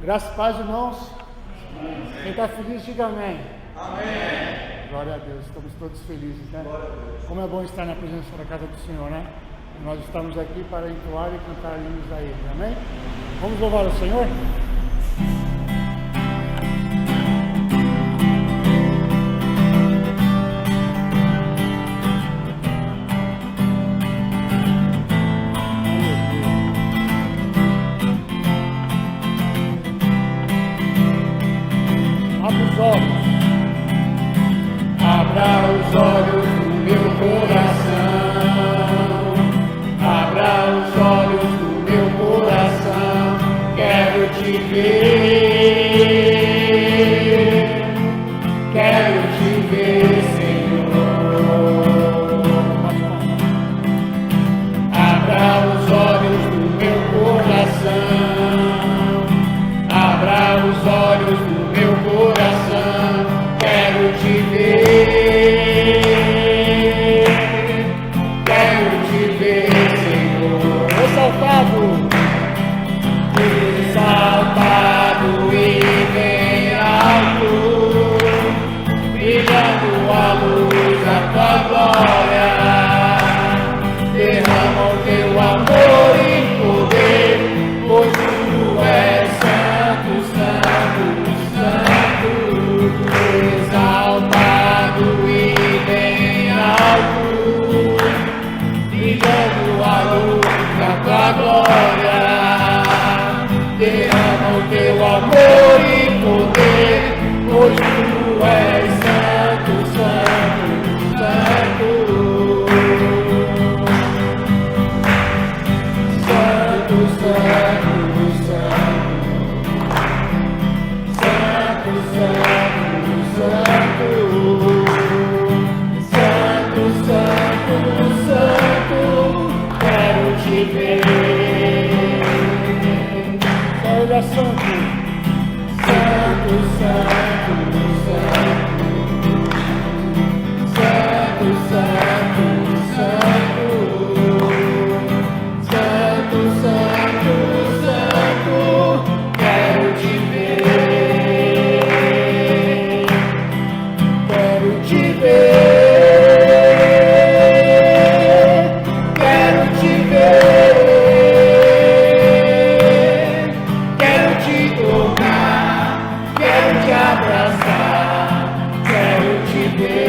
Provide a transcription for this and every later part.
Graças e paz, irmãos. Quem está feliz, diga amém. Amém. Glória a Deus, estamos todos felizes, né? Como é bom estar na presença da casa do Senhor, né? Nós estamos aqui para entoar e cantar hinos a Ele, amém? Vamos louvar o Senhor? Abra os olhos do meu coração, abra os olhos do meu coração, quero te ver, Senhor. Abra os olhos do meu coração, abra os olhos do meu coração, quero te ver, Senhor. Exaltado e bem alto, brilhando a luz da tua glória, derrama o teu amor e poder, pois tu és santo, santo, santo. Exaltado e bem alto, brilhando a luz da tua glória, derrama o teu amor e poder, pois tu és santo, santo, santo. Santo, santo, santo, santo, santo, santo, santo, santo, quero te ver. Ele é santo. Santo, santo, santo, santo, santo, santo, santo, santo, quero te ver, quero te ver, quero te ver, quero te tocar, quero te abraçar, quero te ver,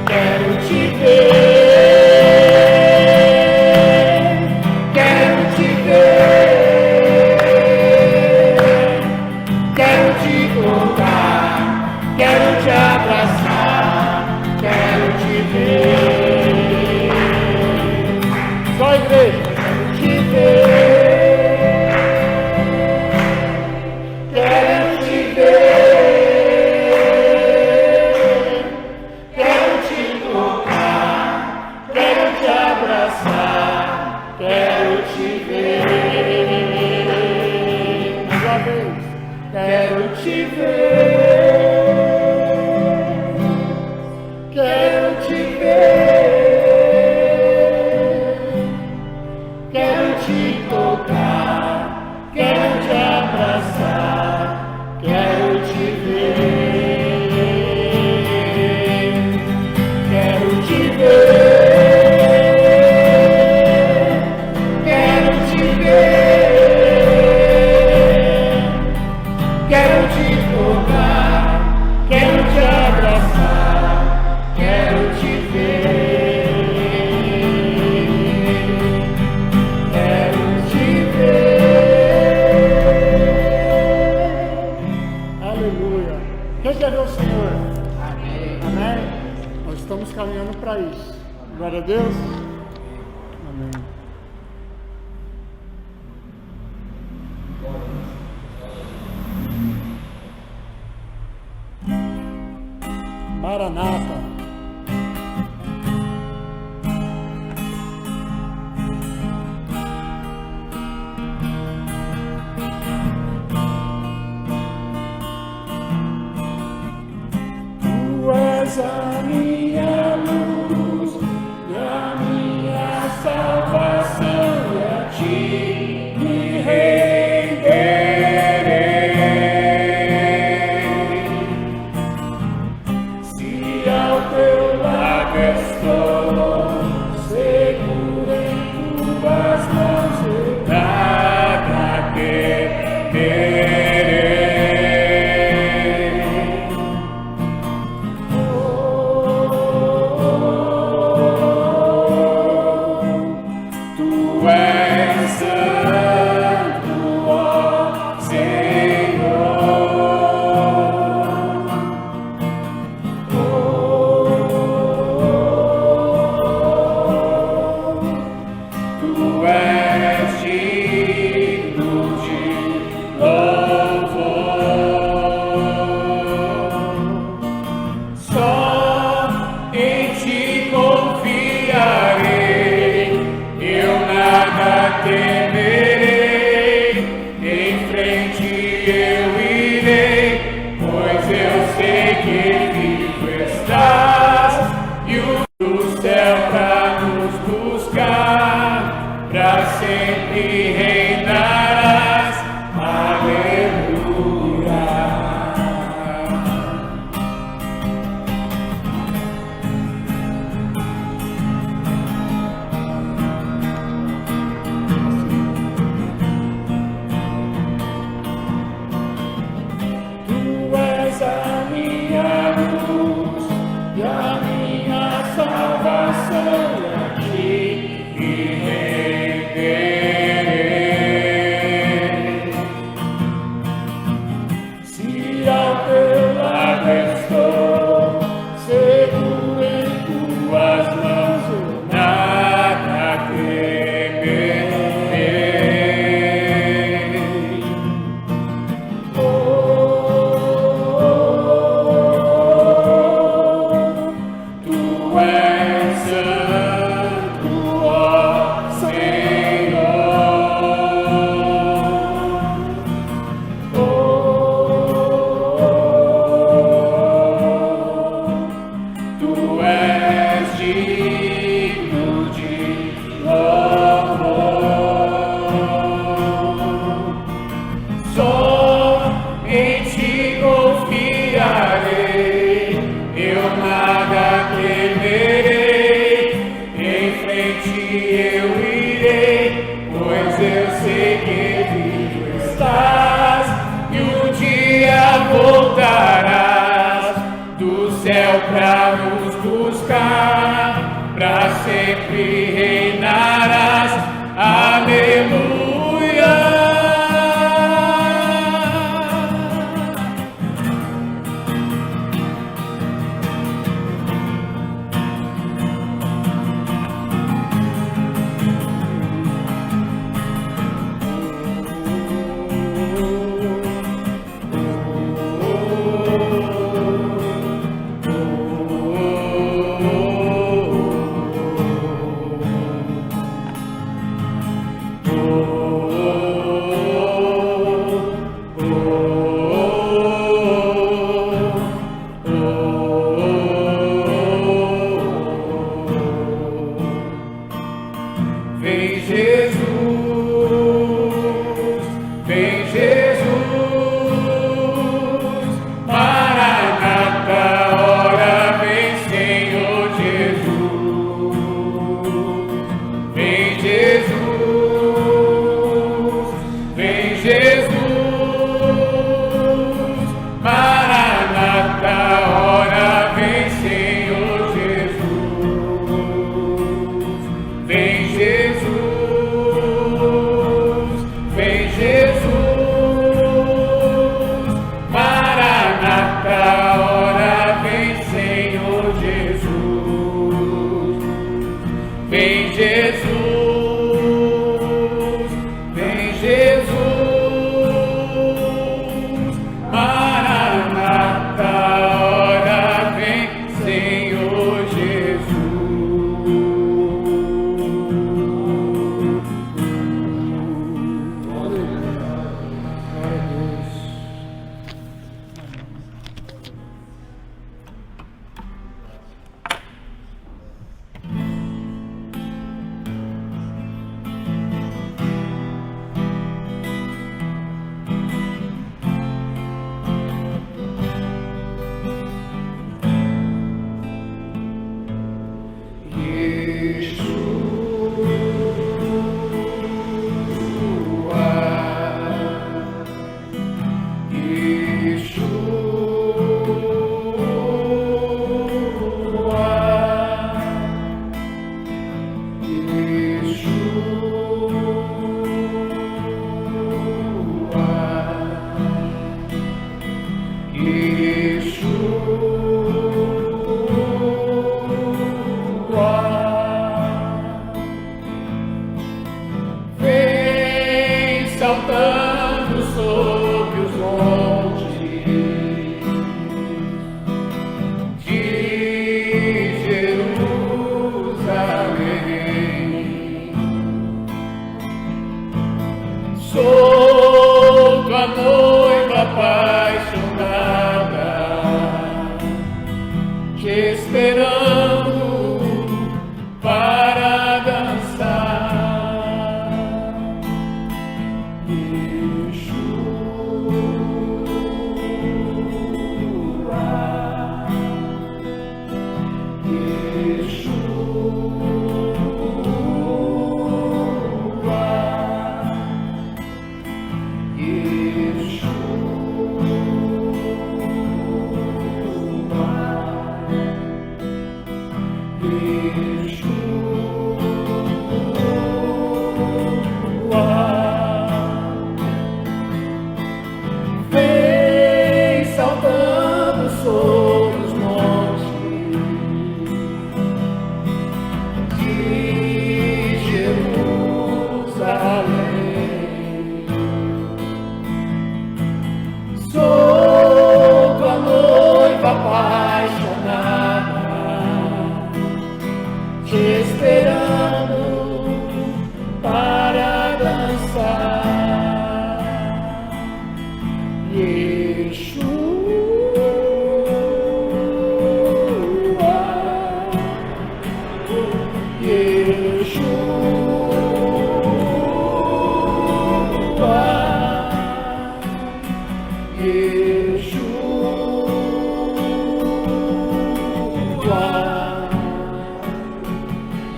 quero te ver, quero te ver, quero te tocar, quero te abraçar, quero te ver. Só a igreja. Te ver, quero te ver, quero te tocar, quero te abraçar, quero te ver. Mais uma vez. Quero te ver, quero te ver, quero te tocar, quero te abraçar, quero te ver, quero te ver, quero te ver, quero te tocar, quero te abraçar, quero te ver, quero te ver. Aleluia. Quem quer ver o Senhor? Amém. Amém? Nós estamos caminhando para isso. Glória a Deus. Amém. Maranata. Tu és a minha luz e a minha és digno de louvor. Só em ti confiarei, eu nada temerei, em frente eu irei, pois eu sei que vivo estás e um dia voltarás do céu pra nos buscar, pra sempre reinarás. Aleluia. Vem Jesus, vem Jesus, Maranata, ora vem Senhor Jesus. Vem Jesus, vem Jesus, Maranata, ora vem Senhor Jesus. Vem Jesus, vem Jesus, Maranata, ora vem Senhor Jesus. Vem Jesus, vem Jesus, Maranata, ora vem Senhor Jesus. Vem saltando sobre os montes de Jerusalém. Sou tua noiva apaixonada, te esperando para dançar. Vem saltando sobre os montes de Jerusalém. Sou tua noiva apaixonada, te esperando para dançar. Yeshua.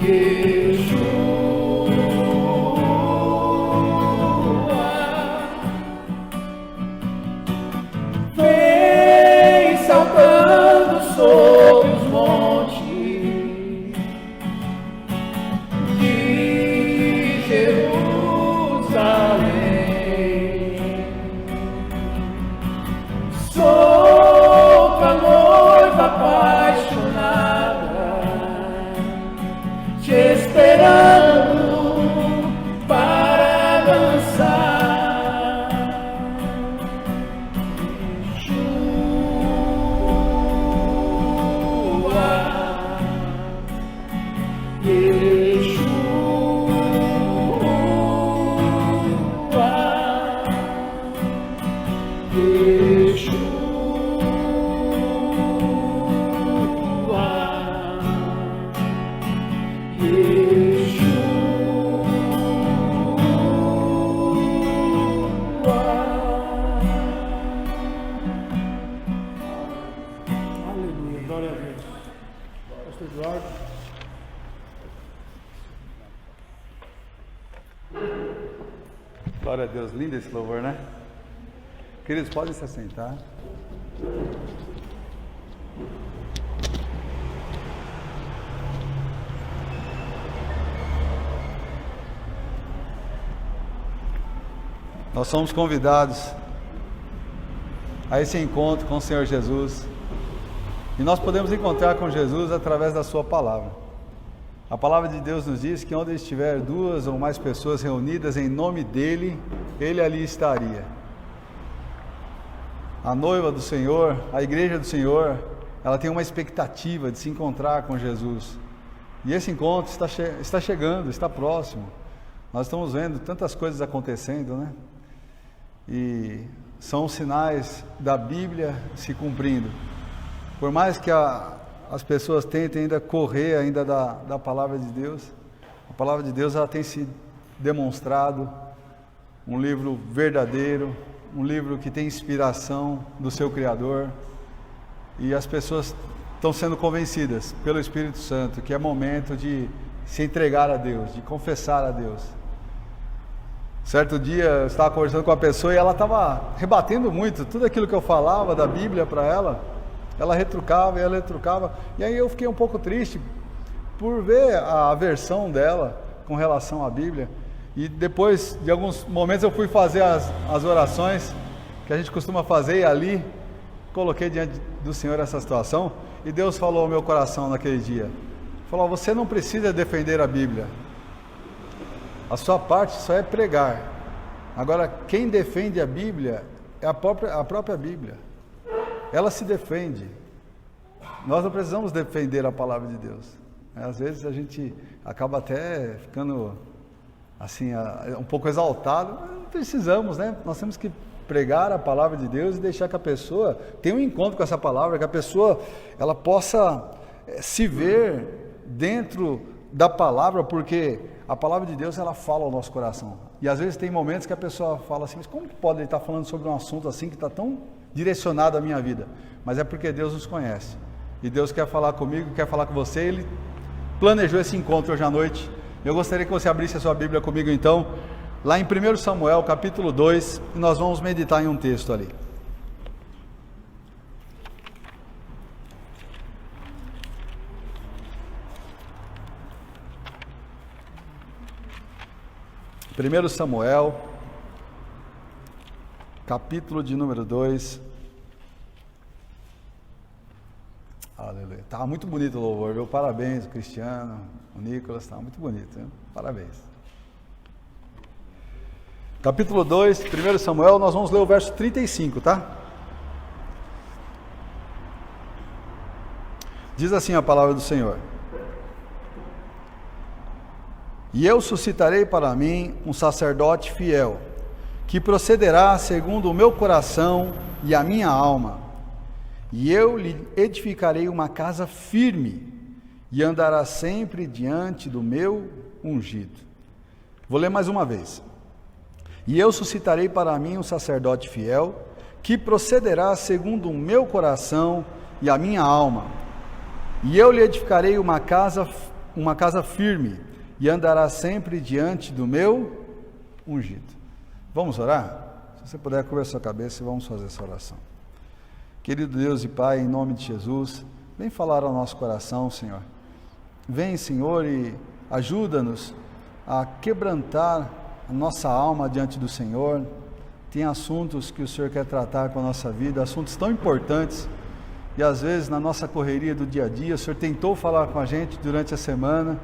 Vem saltando sobre os montes de Jerusalém. Sou tua noiva apaixonada, te esperando para dançar. Aleluia, glória a Deus. Pastor Eduardo. Glória a Deus, lindo esse louvor, né? Queridos, podem se assentar. Nós somos convidados a esse encontro com o Senhor Jesus. E nós podemos encontrar com Jesus através da sua palavra. A palavra de Deus nos diz que onde estiver duas ou mais pessoas reunidas em nome dele, ele ali estaria. A noiva do Senhor, a igreja do Senhor, ela tem uma expectativa de se encontrar com Jesus. E esse encontro está chegando, está próximo. Nós estamos vendo tantas coisas acontecendo, né? E são sinais da Bíblia se cumprindo. Por mais que as pessoas tentem ainda correr ainda da palavra de Deus, a palavra de Deus ela tem se demonstrado um livro verdadeiro, um livro que tem inspiração do seu Criador, e as pessoas estão sendo convencidas pelo Espírito Santo que é momento de se entregar a Deus, de confessar a Deus. Certo dia eu estava conversando com uma pessoa e ela estava rebatendo muito tudo aquilo que eu falava da Bíblia para ela. Ela retrucava, e aí eu fiquei um pouco triste por ver a aversão dela com relação à Bíblia. E depois de alguns momentos eu fui fazer as orações que a gente costuma fazer, e ali coloquei diante do Senhor essa situação, e Deus falou ao meu coração naquele dia, falou: você não precisa defender a Bíblia, a sua parte só é pregar. Agora quem defende a Bíblia é a própria Bíblia. Ela se defende. Nós não precisamos defender a palavra de Deus. Às vezes a gente acaba até ficando assim, um pouco exaltado. Não precisamos, né? Nós temos que pregar a palavra de Deus e deixar que a pessoa tenha um encontro com essa palavra, que a pessoa ela possa se ver dentro da palavra, porque a palavra de Deus ela fala ao nosso coração. E às vezes tem momentos que a pessoa fala assim: mas como que pode ele estar falando sobre um assunto assim que está tão direcionado à minha vida? Mas é porque Deus nos conhece, e Deus quer falar comigo, quer falar com você. Ele planejou esse encontro hoje à noite. Eu gostaria que você abrisse a sua Bíblia comigo então, lá em 1 Samuel capítulo 2, e nós vamos meditar em um texto ali. Primeiro Samuel, capítulo de número 2. Aleluia. Estava muito bonito o louvor, viu? Parabéns, o Cristiano, o Nicolas, estava muito bonito, viu? Parabéns. Capítulo 2, 1 Samuel, nós vamos ler o verso 35, tá? Diz assim a palavra do Senhor: e eu suscitarei para mim um sacerdote fiel, que procederá segundo o meu coração e a minha alma, e eu lhe edificarei uma casa firme, e andará sempre diante do meu ungido. Vou ler mais uma vez. E eu suscitarei para mim um sacerdote fiel, que procederá segundo o meu coração e a minha alma, e eu lhe edificarei uma uma casa firme e andará sempre diante do meu ungido. Vamos orar? Se você puder, curva a sua cabeça e vamos fazer essa oração. Querido Deus e Pai, em nome de Jesus, vem falar ao nosso coração, Senhor. Vem, Senhor, e ajuda-nos a quebrantar a nossa alma diante do Senhor. Tem assuntos que o Senhor quer tratar com a nossa vida, assuntos tão importantes, e às vezes na nossa correria do dia a dia, o Senhor tentou falar com a gente durante a semana,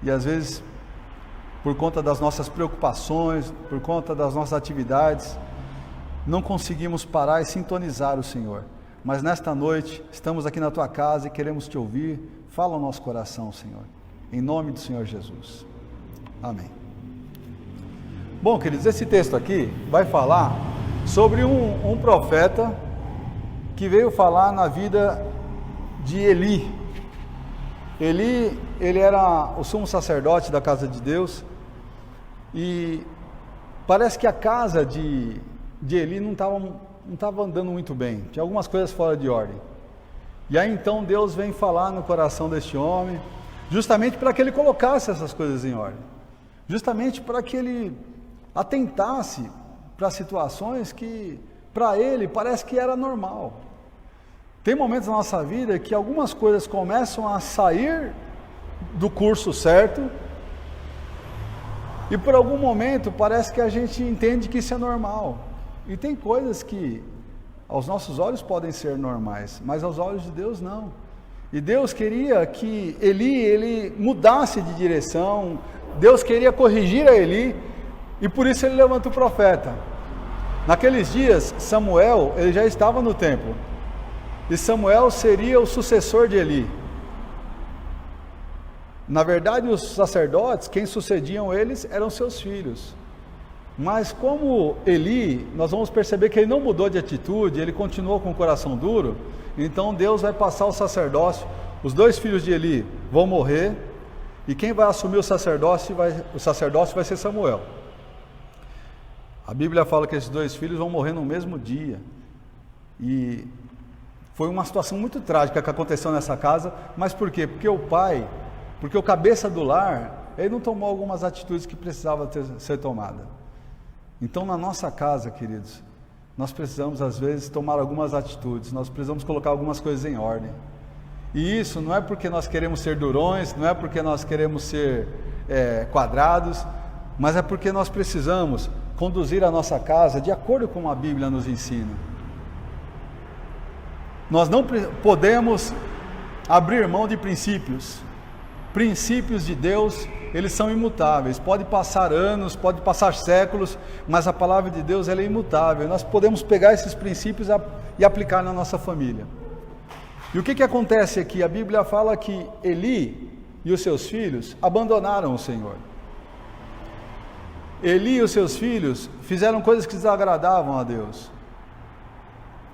e às vezes, por conta das nossas preocupações, por conta das nossas atividades, não conseguimos parar e sintonizar o Senhor. Mas nesta noite, estamos aqui na Tua casa e queremos Te ouvir. Fala ao nosso coração, Senhor, em nome do Senhor Jesus. Amém. Bom, queridos, esse texto aqui vai falar sobre um profeta que veio falar na vida de Eli. Eli, ele era o sumo sacerdote da casa de Deus, e parece que a casa de Eli não estava andando muito bem, tinha algumas coisas fora de ordem. E aí então Deus vem falar no coração deste homem, justamente para que ele colocasse essas coisas em ordem, justamente para que ele atentasse para situações que para ele parece que era normal. Tem momentos na nossa vida que algumas coisas começam a sair do curso certo, e por algum momento parece que a gente entende que isso é normal. E tem coisas que aos nossos olhos podem ser normais, mas aos olhos de Deus não. E Deus queria que ele mudasse de direção, Deus queria corrigir a Eli, e por isso ele levanta o profeta. Naqueles dias, Samuel, ele já estava no templo, e Samuel seria o sucessor de Eli. Na verdade, os sacerdotes, quem sucediam eles, eram seus filhos. Mas como Eli, nós vamos perceber que ele não mudou de atitude, ele continuou com o coração duro, então Deus vai passar o sacerdócio, os dois filhos de Eli vão morrer, e quem vai assumir o sacerdócio vai ser Samuel. A Bíblia fala que esses dois filhos vão morrer no mesmo dia, e foi uma situação muito trágica que aconteceu nessa casa. Mas por quê? Porque o cabeça do lar, ele não tomou algumas atitudes que precisavam ser tomadas. Então, na nossa casa, queridos, nós precisamos às vezes tomar algumas atitudes, nós precisamos colocar algumas coisas em ordem. E isso não é porque nós queremos ser durões, não é porque nós queremos ser quadrados, mas é porque nós precisamos conduzir a nossa casa de acordo com a Bíblia nos ensina. Nós não podemos abrir mão de princípios. Princípios de Deus, eles são imutáveis. Pode passar anos, pode passar séculos, mas a palavra de Deus, ela é imutável. Nós podemos pegar esses princípios e aplicar na nossa família. E o que acontece aqui? A Bíblia fala que Eli e os seus filhos abandonaram o Senhor. Eli e os seus filhos fizeram coisas que desagradavam a Deus.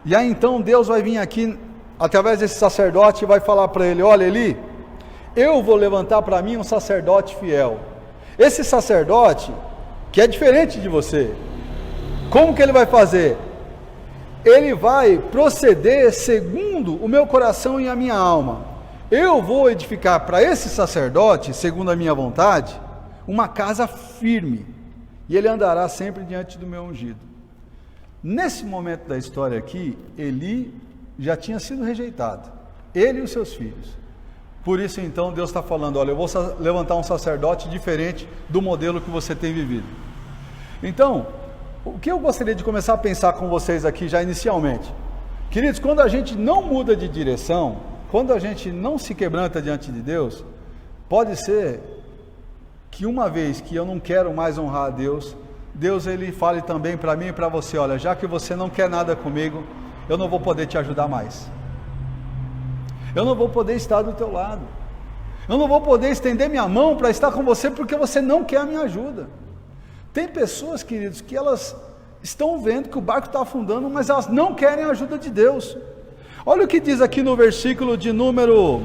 E aí então Deus vai vir aqui, através desse sacerdote, e vai falar para ele: olha, Eli, eu vou levantar para mim um sacerdote fiel. Esse sacerdote, que é diferente de você, como que ele vai fazer? Ele vai proceder segundo o meu coração e a minha alma. Eu vou edificar para esse sacerdote, segundo a minha vontade, uma casa firme, e ele andará sempre diante do meu ungido. Nesse momento da história aqui, Eli já tinha sido rejeitado, ele e os seus filhos. Por isso então Deus está falando: olha, eu vou levantar um sacerdote diferente do modelo que você tem vivido. Então, o que eu gostaria de começar a pensar com vocês aqui já inicialmente, queridos, quando a gente não muda de direção, quando a gente não se quebranta diante de Deus, pode ser que uma vez que eu não quero mais honrar a Deus, Deus ele fale também para mim e para você: olha, já que você não quer nada comigo, eu não vou poder te ajudar mais. Eu não vou poder estar do teu lado. Eu não vou poder estender minha mão para estar com você porque você não quer a minha ajuda. Tem pessoas, queridos, que elas estão vendo que o barco está afundando, mas elas não querem a ajuda de Deus. Olha o que diz aqui no versículo de número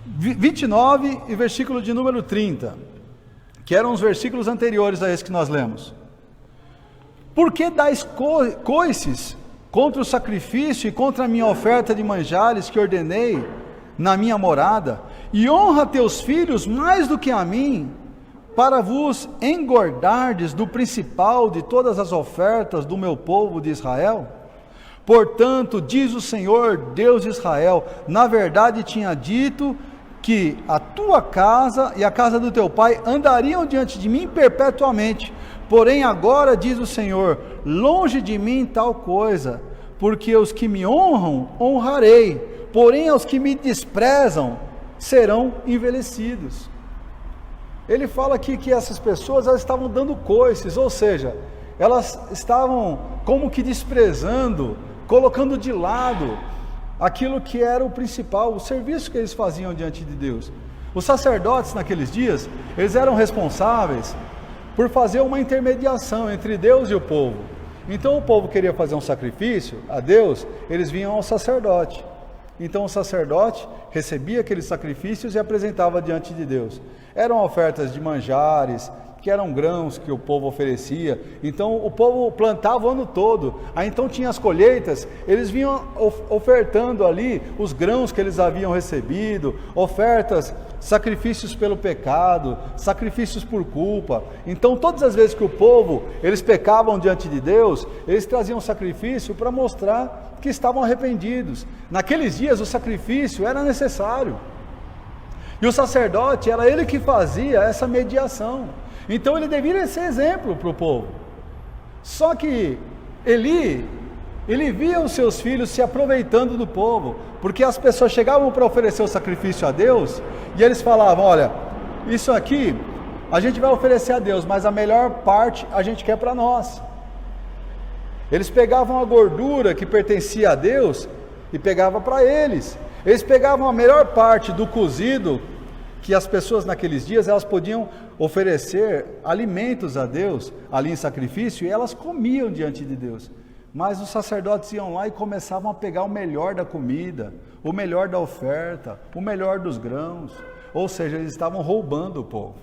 29 e versículo de número 30, que eram os versículos anteriores a esse que nós lemos. Por que dais coices contra o sacrifício e contra a minha oferta de manjares que ordenei na minha morada? e honra teus filhos mais do que a mim, para vos engordardes do principal de todas as ofertas do meu povo de Israel? Portanto, diz o Senhor, Deus de Israel, na verdade tinha dito que a tua casa e a casa do teu pai andariam diante de mim perpetuamente. Porém agora, diz o Senhor, longe de mim tal coisa, porque os que me honram, honrarei, porém aos que me desprezam, serão envelhecidos. Ele fala aqui que essas pessoas, elas estavam dando coices, ou seja, elas estavam como que desprezando, colocando de lado aquilo que era o principal, o serviço que eles faziam diante de Deus. Os sacerdotes naqueles dias, eles eram responsáveis por fazer uma intermediação entre Deus e o povo. Então o povo queria fazer um sacrifício a Deus, eles vinham ao sacerdote. Então o sacerdote recebia aqueles sacrifícios e apresentava diante de Deus. Eram ofertas de manjares, que eram grãos que o povo oferecia. Então o povo plantava o ano todo, aí então tinha as colheitas, eles vinham ofertando ali os grãos que eles haviam recebido, ofertas, sacrifícios pelo pecado, sacrifícios por culpa. Então todas as vezes que o povo, eles pecavam diante de Deus, eles traziam sacrifício para mostrar que estavam arrependidos. Naqueles dias o sacrifício era necessário, e o sacerdote, era ele que fazia essa mediação. Então ele deveria ser exemplo para o povo. Só que ele via os seus filhos se aproveitando do povo, porque as pessoas chegavam para oferecer o sacrifício a Deus, e eles falavam, olha, isso aqui a gente vai oferecer a Deus, mas a melhor parte a gente quer para nós. Eles pegavam a gordura que pertencia a Deus e pegavam para eles. Eles pegavam a melhor parte do cozido, que as pessoas naqueles dias, elas podiam oferecer alimentos a Deus, ali em sacrifício, e elas comiam diante de Deus. Mas os sacerdotes iam lá e começavam a pegar o melhor da comida, o melhor da oferta, o melhor dos grãos, ou seja, eles estavam roubando o povo.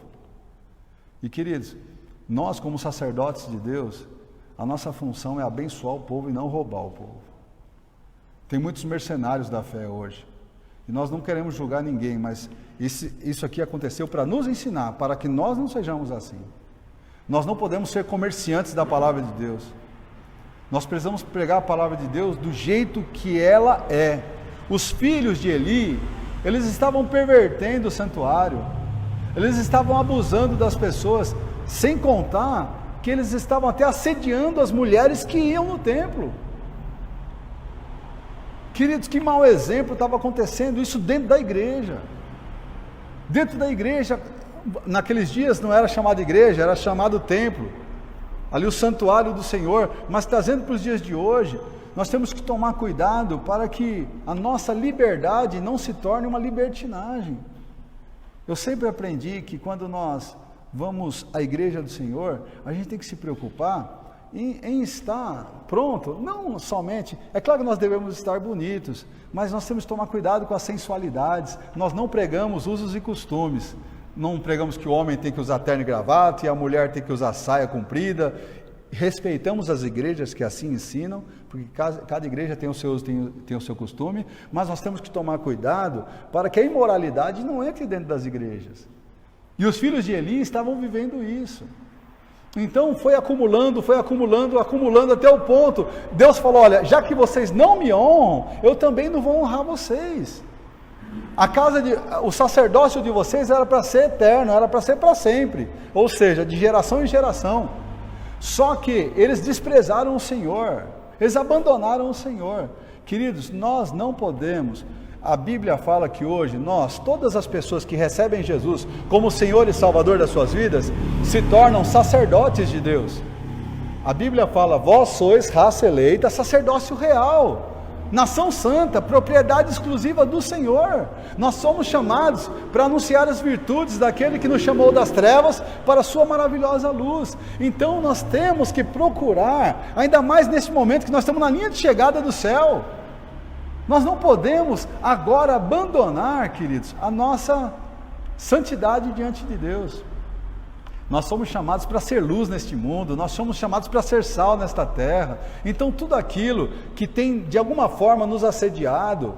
E queridos, nós como sacerdotes de Deus, a nossa função é abençoar o povo e não roubar o povo. Tem muitos mercenários da fé hoje, e nós não queremos julgar ninguém, mas isso aqui aconteceu para nos ensinar, para que nós não sejamos assim. Nós não podemos ser comerciantes da palavra de Deus. Nós precisamos pregar a palavra de Deus do jeito que ela é. Os filhos de Eli, eles estavam pervertendo o santuário, eles estavam abusando das pessoas, sem contar que eles estavam até assediando as mulheres que iam no templo. Queridos, que mau exemplo estava acontecendo isso dentro da igreja. Dentro da igreja, naqueles dias não era chamado igreja, era chamado templo. Ali o santuário do Senhor. Mas trazendo para os dias de hoje, nós temos que tomar cuidado para que a nossa liberdade não se torne uma libertinagem. Eu sempre aprendi que quando nós vamos à igreja do Senhor, a gente tem que se preocupar em estar pronto, não somente, é claro que nós devemos estar bonitos, mas nós temos que tomar cuidado com as sensualidades. Nós não pregamos usos e costumes, não pregamos que o homem tem que usar terno e gravata e a mulher tem que usar saia comprida. Respeitamos as igrejas que assim ensinam, porque cada igreja tem o seu costume, mas nós temos que tomar cuidado para que a imoralidade não entre dentro das igrejas. E os filhos de Eli estavam vivendo isso. Então foi acumulando até o ponto, Deus falou, olha, já que vocês não me honram, eu também não vou honrar vocês. O sacerdócio de vocês era para ser eterno, era para ser para sempre, ou seja, de geração em geração. Só que eles desprezaram o Senhor, eles abandonaram o Senhor. Queridos, nós não podemos. A Bíblia fala que hoje todas as pessoas que recebem Jesus como Senhor e Salvador das suas vidas, se tornam sacerdotes de Deus. A Bíblia fala, vós sois raça eleita, sacerdócio real, nação santa, propriedade exclusiva do Senhor. Nós somos chamados para anunciar as virtudes daquele que nos chamou das trevas para a sua maravilhosa luz. Então nós temos que procurar, ainda mais nesse momento que nós estamos na linha de chegada do céu, nós não podemos agora abandonar, queridos, a nossa santidade diante de Deus. Nós somos chamados para ser luz neste mundo, nós somos chamados para ser sal nesta terra. Então tudo aquilo que tem de alguma forma nos assediado,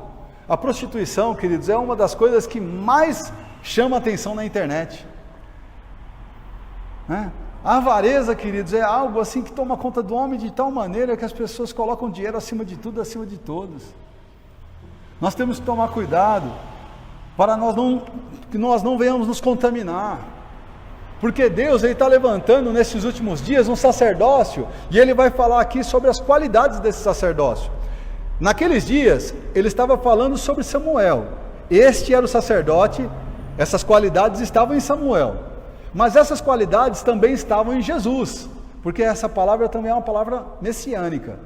A prostituição, queridos, é uma das coisas que mais chama atenção na internet, né? A avareza, queridos, é algo assim que toma conta do homem de tal maneira que as pessoas colocam dinheiro acima de tudo, acima de todos. Nós temos que tomar cuidado para que nós não venhamos nos contaminar, porque Deus está levantando nesses últimos dias um sacerdócio, e Ele vai falar aqui sobre as qualidades desse sacerdócio. Naqueles dias, Ele estava falando sobre Samuel. Este era o sacerdote, essas qualidades estavam em Samuel, mas essas qualidades também estavam em Jesus, porque essa palavra também é uma palavra messiânica,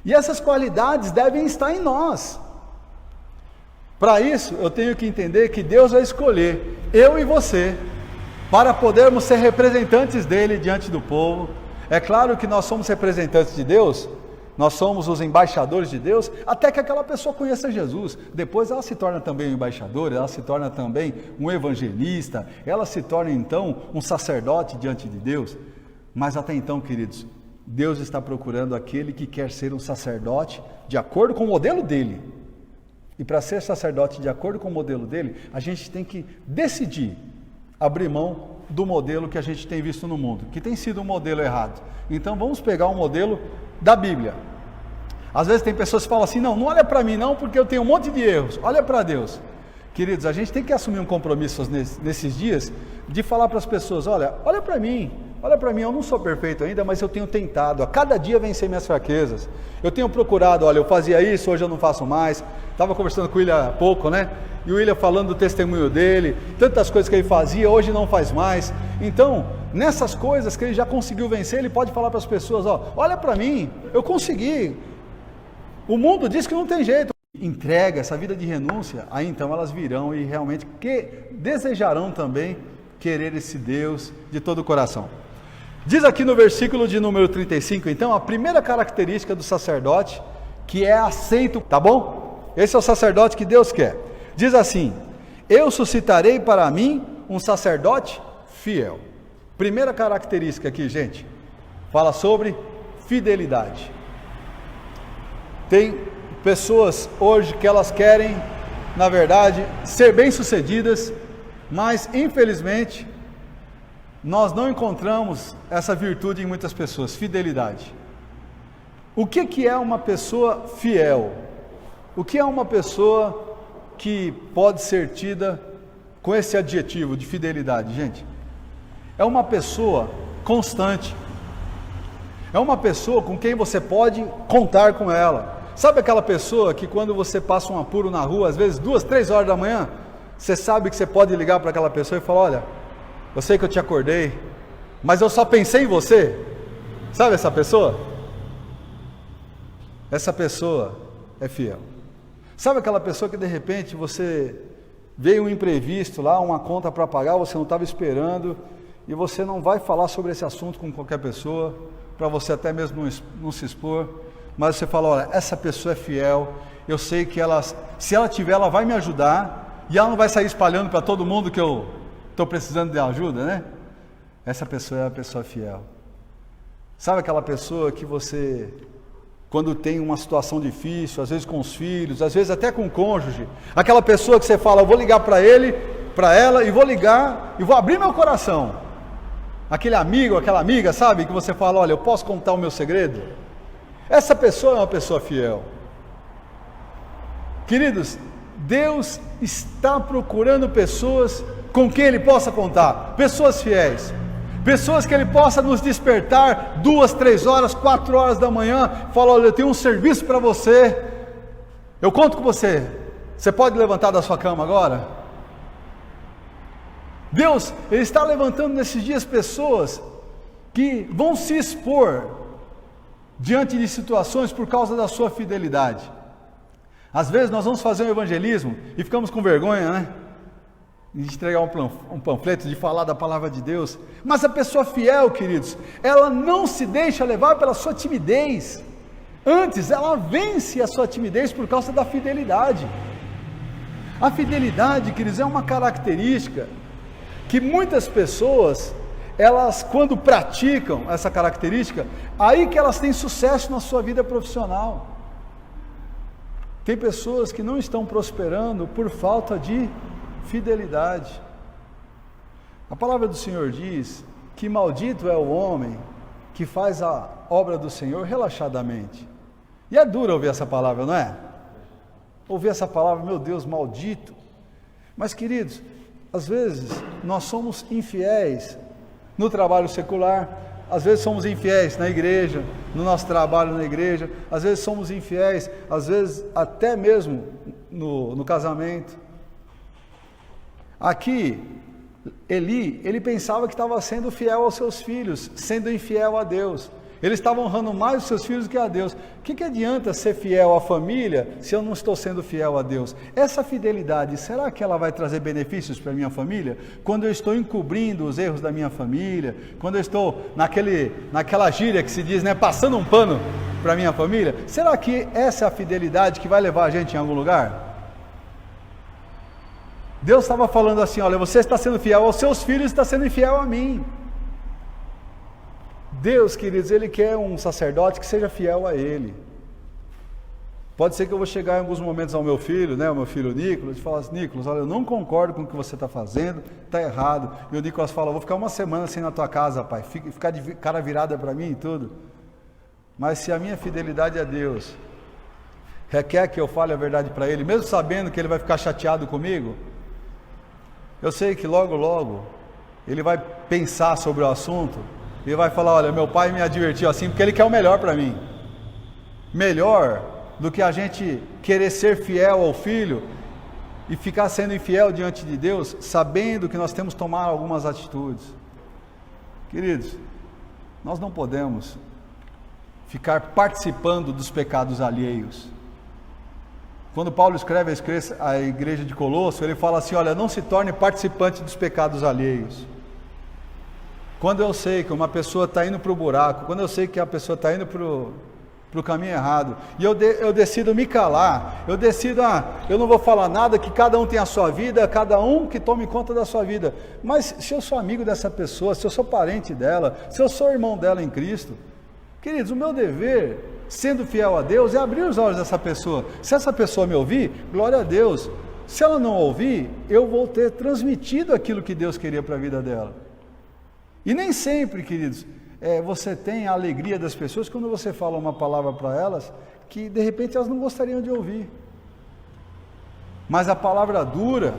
e essas qualidades devem estar em nós. Para isso, eu tenho que entender que Deus vai escolher eu e você, para podermos ser representantes dEle diante do povo. É claro que nós somos representantes de Deus, nós somos os embaixadores de Deus, até que aquela pessoa conheça Jesus. Depois ela se torna também um embaixador, ela se torna também um evangelista, ela se torna então um sacerdote diante de Deus. Mas até então, queridos, Deus está procurando aquele que quer ser um sacerdote de acordo com o modelo dele. E para ser sacerdote de acordo com o modelo dele, a gente tem que decidir abrir mão do modelo que a gente tem visto no mundo, que tem sido um modelo errado. Então vamos pegar um modelo da Bíblia. Às vezes tem pessoas que falam assim, não olha para mim não, porque eu tenho um monte de erros, olha para Deus. Queridos, a gente tem que assumir um compromisso nesses dias, de falar para as pessoas, olha para mim, eu não sou perfeito ainda, mas eu tenho tentado a cada dia vencer minhas fraquezas. Eu tenho procurado, olha, eu fazia isso, hoje eu não faço mais. Estava conversando com o William há pouco, né? E o William falando do testemunho dele, tantas coisas que ele fazia, hoje não faz mais. Então, nessas coisas que ele já conseguiu vencer, ele pode falar para as pessoas, olha para mim, eu consegui. O mundo diz que não tem jeito. Entrega essa vida de renúncia, aí então elas virão e realmente desejarão também querer esse Deus de todo o coração. Diz aqui no versículo de número 35, então, a primeira característica do sacerdote, que é aceito, tá bom? Esse é o sacerdote que Deus quer. Diz assim, eu suscitarei para mim um sacerdote fiel. Primeira característica aqui, gente, fala sobre fidelidade. Tem pessoas hoje que elas querem, na verdade, ser bem-sucedidas, mas infelizmente nós não encontramos essa virtude em muitas pessoas, fidelidade. O que é uma pessoa fiel? O que é uma pessoa que pode ser tida com esse adjetivo de fidelidade, gente? É uma pessoa constante, é uma pessoa com quem você pode contar com ela. Sabe aquela pessoa que quando você passa um apuro na rua, às vezes 2, 3 horas da manhã, você sabe que você pode ligar para aquela pessoa e falar, olha, eu sei que eu te acordei, mas eu só pensei em você. Sabe essa pessoa? Essa pessoa é fiel. Sabe aquela pessoa que de repente você veio um imprevisto lá, uma conta para pagar, você não estava esperando, e você não vai falar sobre esse assunto com qualquer pessoa, para você até mesmo não se expor, mas você fala, olha, essa pessoa é fiel, eu sei que se ela tiver, ela vai me ajudar, e ela não vai sair espalhando para todo mundo que eu estou precisando de ajuda, né? Essa pessoa é a pessoa fiel. Sabe aquela pessoa que você, quando tem uma situação difícil, às vezes com os filhos, às vezes até com o cônjuge, aquela pessoa que você fala, eu vou ligar para ele, para ela, e vou ligar, e vou abrir meu coração. Aquele amigo, aquela amiga, sabe, que você fala, olha, eu posso contar o meu segredo? Essa pessoa é uma pessoa fiel. Queridos, Deus está procurando pessoas com quem Ele possa contar, pessoas fiéis, pessoas que Ele possa nos despertar 2, 3 horas, 4 horas da manhã, fala, olha, eu tenho um serviço para você, eu conto com você, você pode levantar da sua cama agora? Deus, Ele está levantando nesses dias pessoas que vão se expor diante de situações por causa da sua fidelidade. Às vezes nós vamos fazer um evangelismo e ficamos com vergonha, né? De entregar um panfleto, de falar da palavra de Deus. Mas a pessoa fiel, queridos, ela não se deixa levar pela sua timidez. Antes, ela vence a sua timidez por causa da fidelidade. A fidelidade, queridos, é uma característica que muitas pessoas, elas quando praticam essa característica, aí que elas têm sucesso na sua vida profissional. Tem pessoas que não estão prosperando por falta de fidelidade. A palavra do Senhor diz que maldito é o homem que faz a obra do Senhor relaxadamente. E é duro ouvir essa palavra, não é? Ouvir essa palavra, meu Deus, maldito. Mas, queridos, às vezes nós somos infiéis no trabalho secular, às vezes somos infiéis na igreja, no nosso trabalho na igreja, às vezes somos infiéis, às vezes até mesmo no casamento. Aqui, Eli, ele pensava que estava sendo fiel aos seus filhos, sendo infiel a Deus. Ele estava honrando mais os seus filhos do que a Deus. O que adianta ser fiel à família se eu não estou sendo fiel a Deus? Essa fidelidade, será que ela vai trazer benefícios para a minha família? Quando eu estou encobrindo os erros da minha família, quando eu estou naquela gíria que se diz, né, passando um pano para a minha família, será que essa é a fidelidade que vai levar a gente em algum lugar? Deus estava falando assim, olha, você está sendo fiel aos seus filhos, está sendo infiel a mim. Deus, queridos, Ele quer um sacerdote que seja fiel a Ele. Pode ser que eu vou chegar em alguns momentos ao meu filho, né, o meu filho Nicolas, e falar assim, Nicolas, olha, eu não concordo com o que você está fazendo, está errado. E o Nicolas fala, vou ficar uma semana sem na tua casa, pai, ficar de cara virada para mim e tudo. Mas se a minha fidelidade a Deus requer que eu fale a verdade para ele, mesmo sabendo que ele vai ficar chateado comigo, eu sei que logo, logo, ele vai pensar sobre o assunto, e vai falar, olha, meu pai me advertiu assim, porque ele quer o melhor para mim. Melhor do que a gente querer ser fiel ao filho, e ficar sendo infiel diante de Deus, sabendo que nós temos que tomar algumas atitudes. Queridos, nós não podemos ficar participando dos pecados alheios. Quando Paulo escreve a igreja de Colosso, ele fala assim, olha, não se torne participante dos pecados alheios. Quando eu sei que uma pessoa está indo para o buraco, quando eu sei que a pessoa está indo para o caminho errado, e eu decido me calar, eu decido, eu não vou falar nada, que cada um tem a sua vida, cada um que tome conta da sua vida. Mas se eu sou amigo dessa pessoa, se eu sou parente dela, se eu sou irmão dela em Cristo, queridos, o meu dever, sendo fiel a Deus, é abrir os olhos dessa pessoa. Se essa pessoa me ouvir, glória a Deus. Se ela não ouvir, eu vou ter transmitido aquilo que Deus queria para a vida dela. E nem sempre, queridos, você tem a alegria das pessoas quando você fala uma palavra para elas que de repente elas não gostariam de ouvir. Mas a palavra dura,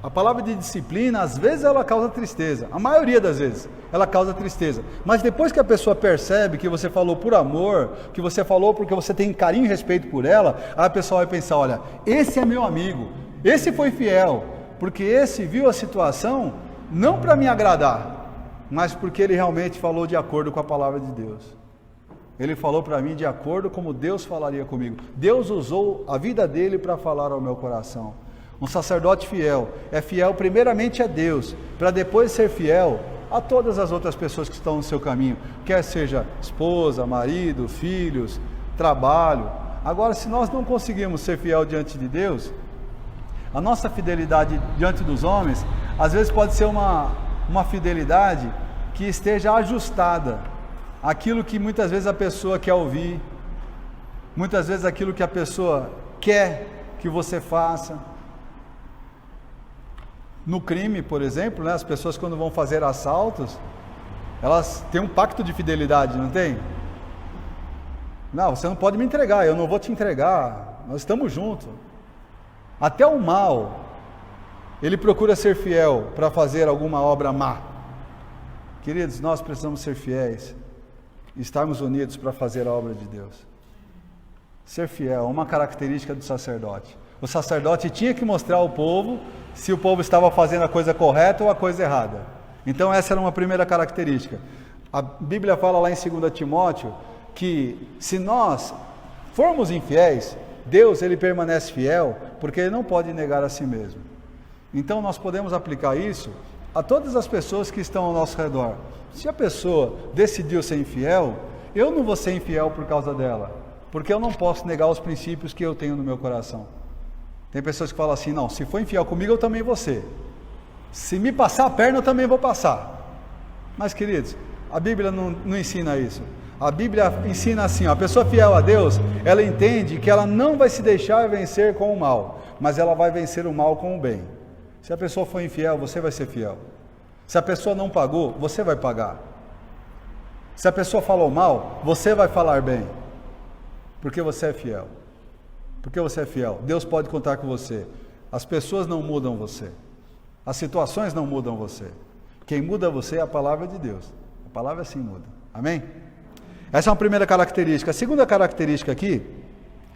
a palavra de disciplina, às vezes ela causa tristeza, a maioria das vezes ela causa tristeza. Mas depois que a pessoa percebe que você falou por amor, que você falou porque você tem carinho e respeito por ela, aí a pessoa vai pensar, olha, esse é meu amigo, esse foi fiel, porque esse viu a situação não para me agradar, mas porque ele realmente falou de acordo com a palavra de Deus. Ele falou para mim de acordo como Deus falaria comigo. Deus usou a vida dele para falar ao meu coração. Um sacerdote fiel é fiel primeiramente a Deus, para depois ser fiel a todas as outras pessoas que estão no seu caminho, quer seja esposa, marido, filhos, trabalho. Agora, se nós não conseguimos ser fiel diante de Deus, a nossa fidelidade diante dos homens, às vezes pode ser uma fidelidade que esteja ajustada àquilo que muitas vezes a pessoa quer ouvir, muitas vezes aquilo que a pessoa quer que você faça. No crime, por exemplo, né, as pessoas quando vão fazer assaltos, elas têm um pacto de fidelidade, não tem? Não, você não pode me entregar, eu não vou te entregar, nós estamos juntos. Até o mal, ele procura ser fiel para fazer alguma obra má. Queridos, nós precisamos ser fiéis e estarmos unidos para fazer a obra de Deus. Ser fiel é uma característica do sacerdote. O sacerdote tinha que mostrar ao povo se o povo estava fazendo a coisa correta ou a coisa errada. Então essa era uma primeira característica. A Bíblia fala lá em 2 Timóteo que se nós formos infiéis, Deus, ele permanece fiel, porque ele não pode negar a si mesmo. Então nós podemos aplicar isso a todas as pessoas que estão ao nosso redor. Se a pessoa decidiu ser infiel, eu não vou ser infiel por causa dela, porque eu não posso negar os princípios que eu tenho no meu coração. Tem pessoas que falam assim, não, se for infiel comigo, eu também vou ser. Se me passar a perna, eu também vou passar. Mas, queridos, a Bíblia não ensina isso. A Bíblia ensina assim, ó, a pessoa fiel a Deus, ela entende que ela não vai se deixar vencer com o mal, mas ela vai vencer o mal com o bem. Se a pessoa for infiel, você vai ser fiel. Se a pessoa não pagou, você vai pagar. Se a pessoa falou mal, você vai falar bem. Porque você é fiel. Porque você é fiel. Deus pode contar com você. As pessoas não mudam você. As situações não mudam você. Quem muda você é a palavra de Deus. A palavra assim muda. Amém? Essa é uma primeira característica. A segunda característica aqui,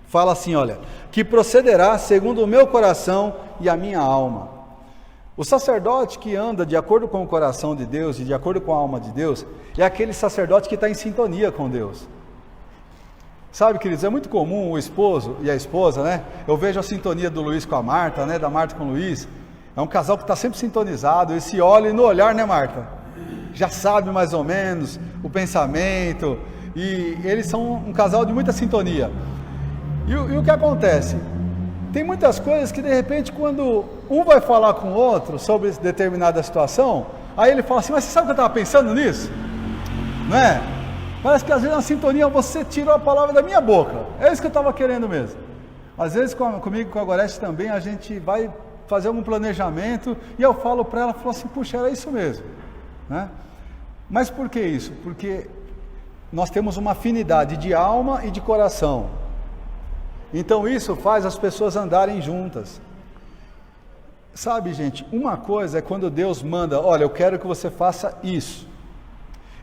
fala assim, olha, que procederá segundo o meu coração e a minha alma. O sacerdote que anda de acordo com o coração de Deus e de acordo com a alma de Deus, é aquele sacerdote que está em sintonia com Deus. Sabe, queridos, é muito comum o esposo e a esposa, né? Eu vejo a sintonia do Luiz com a Marta, né? Da Marta com o Luiz. É um casal que está sempre sintonizado, eles se olham e no olhar, né, Marta? Já sabe mais ou menos o pensamento, e eles são um casal de muita sintonia. E o que acontece? Tem muitas coisas que de repente quando um vai falar com o outro sobre determinada situação, aí ele fala assim, mas você sabe que eu estava pensando nisso? Não é? Parece que às vezes na sintonia você tirou a palavra da minha boca, é isso que eu estava querendo mesmo. Às vezes comigo, com a Gorete também, a gente vai fazer algum planejamento e eu falo para ela, falo assim, puxa, era isso mesmo, né? Mas por que isso? Porque nós temos uma afinidade de alma e de coração. Então isso faz as pessoas andarem juntas. Sabe, gente, uma coisa é quando Deus manda, olha, eu quero que você faça isso.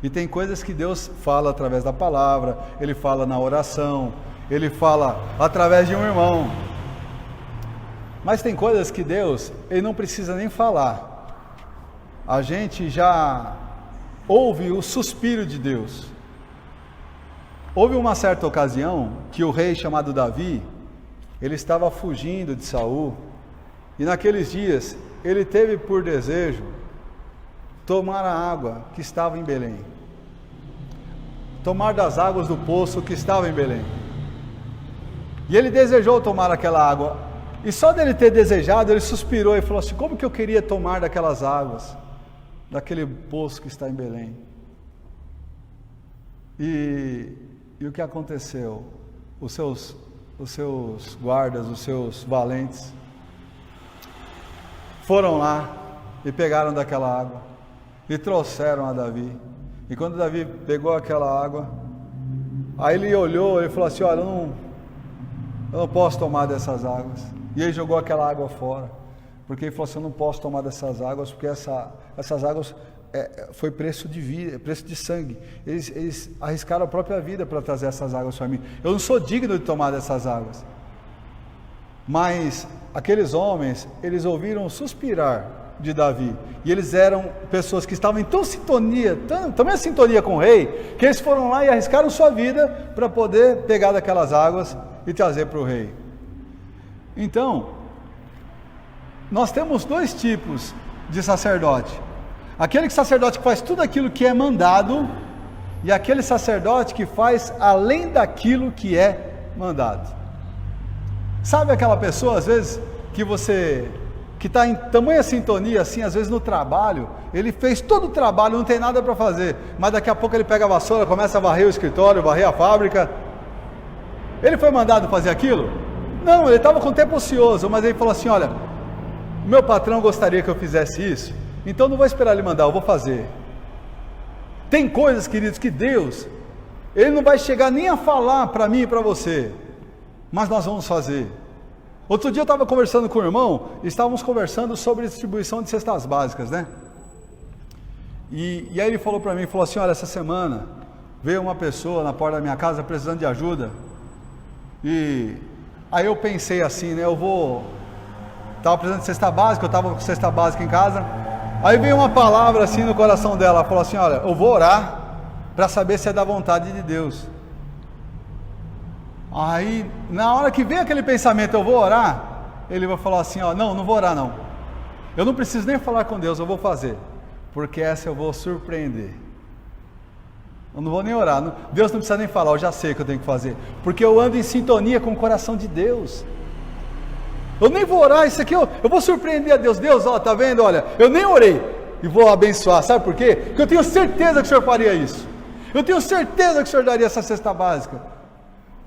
E tem coisas que Deus fala através da palavra, Ele fala na oração, Ele fala através de um irmão. Mas tem coisas que Deus, Ele não precisa nem falar. A gente já ouve o suspiro de Deus. Houve uma certa ocasião que o rei chamado Davi, ele estava fugindo de Saul, e naqueles dias ele teve por desejo tomar a água que estava em Belém, tomar das águas do poço que estava em Belém, e ele desejou tomar aquela água, e só dele ter desejado, ele suspirou e falou assim, como que eu queria tomar daquelas águas, daquele poço que está em Belém. E o que aconteceu? Os seus guardas, os seus valentes, foram lá e pegaram daquela água e trouxeram a Davi. E quando Davi pegou aquela água, aí ele olhou e falou assim, olha, eu não posso tomar dessas águas. E ele jogou aquela água fora, porque ele falou assim, eu não posso tomar dessas águas, porque essas águas foi preço de vida, preço de sangue. Eles arriscaram a própria vida para trazer essas águas para mim. Eu não sou digno de tomar dessas águas. Mas aqueles homens, eles ouviram suspirar de Davi, e eles eram pessoas que estavam em tamanha sintonia com o rei, que eles foram lá e arriscaram sua vida para poder pegar daquelas águas e trazer para o rei. Então, nós temos dois tipos de sacerdote. Aquele sacerdote que faz tudo aquilo que é mandado, e aquele sacerdote que faz além daquilo que é mandado. Sabe aquela pessoa, às vezes, que está em tamanha sintonia, assim, às vezes no trabalho, ele fez todo o trabalho, não tem nada para fazer, mas daqui a pouco ele pega a vassoura, começa a varrer o escritório, varrer a fábrica. Ele foi mandado fazer aquilo? Não, ele estava com tempo ocioso, mas ele falou assim, olha, o meu patrão gostaria que eu fizesse isso, então não vou esperar ele mandar, eu vou fazer. Tem coisas, queridos, que Deus, Ele não vai chegar nem a falar para mim e para você, mas nós vamos fazer. Outro dia eu estava conversando com o irmão, estávamos conversando sobre distribuição de cestas básicas, né? E aí ele falou para mim, falou assim, olha, essa semana veio uma pessoa na porta da minha casa precisando de ajuda, e aí eu pensei assim, né, estava precisando de cesta básica, eu estava com cesta básica em casa, aí veio uma palavra assim no coração dela, ela falou assim, olha, eu vou orar para saber se é da vontade de Deus. Aí, na hora que vem aquele pensamento, eu vou orar, ele vai falar assim, ó, não vou orar não, eu não preciso nem falar com Deus, eu vou fazer, porque essa eu vou surpreender, eu não vou nem orar, Deus não precisa nem falar, eu já sei o que eu tenho que fazer, porque eu ando em sintonia com o coração de Deus. Eu nem vou orar, isso aqui eu vou surpreender a Deus. Deus, ó, tá vendo, olha, eu nem orei e vou abençoar, sabe por quê? Porque eu tenho certeza que o Senhor faria isso. Eu tenho certeza que o Senhor daria essa cesta básica.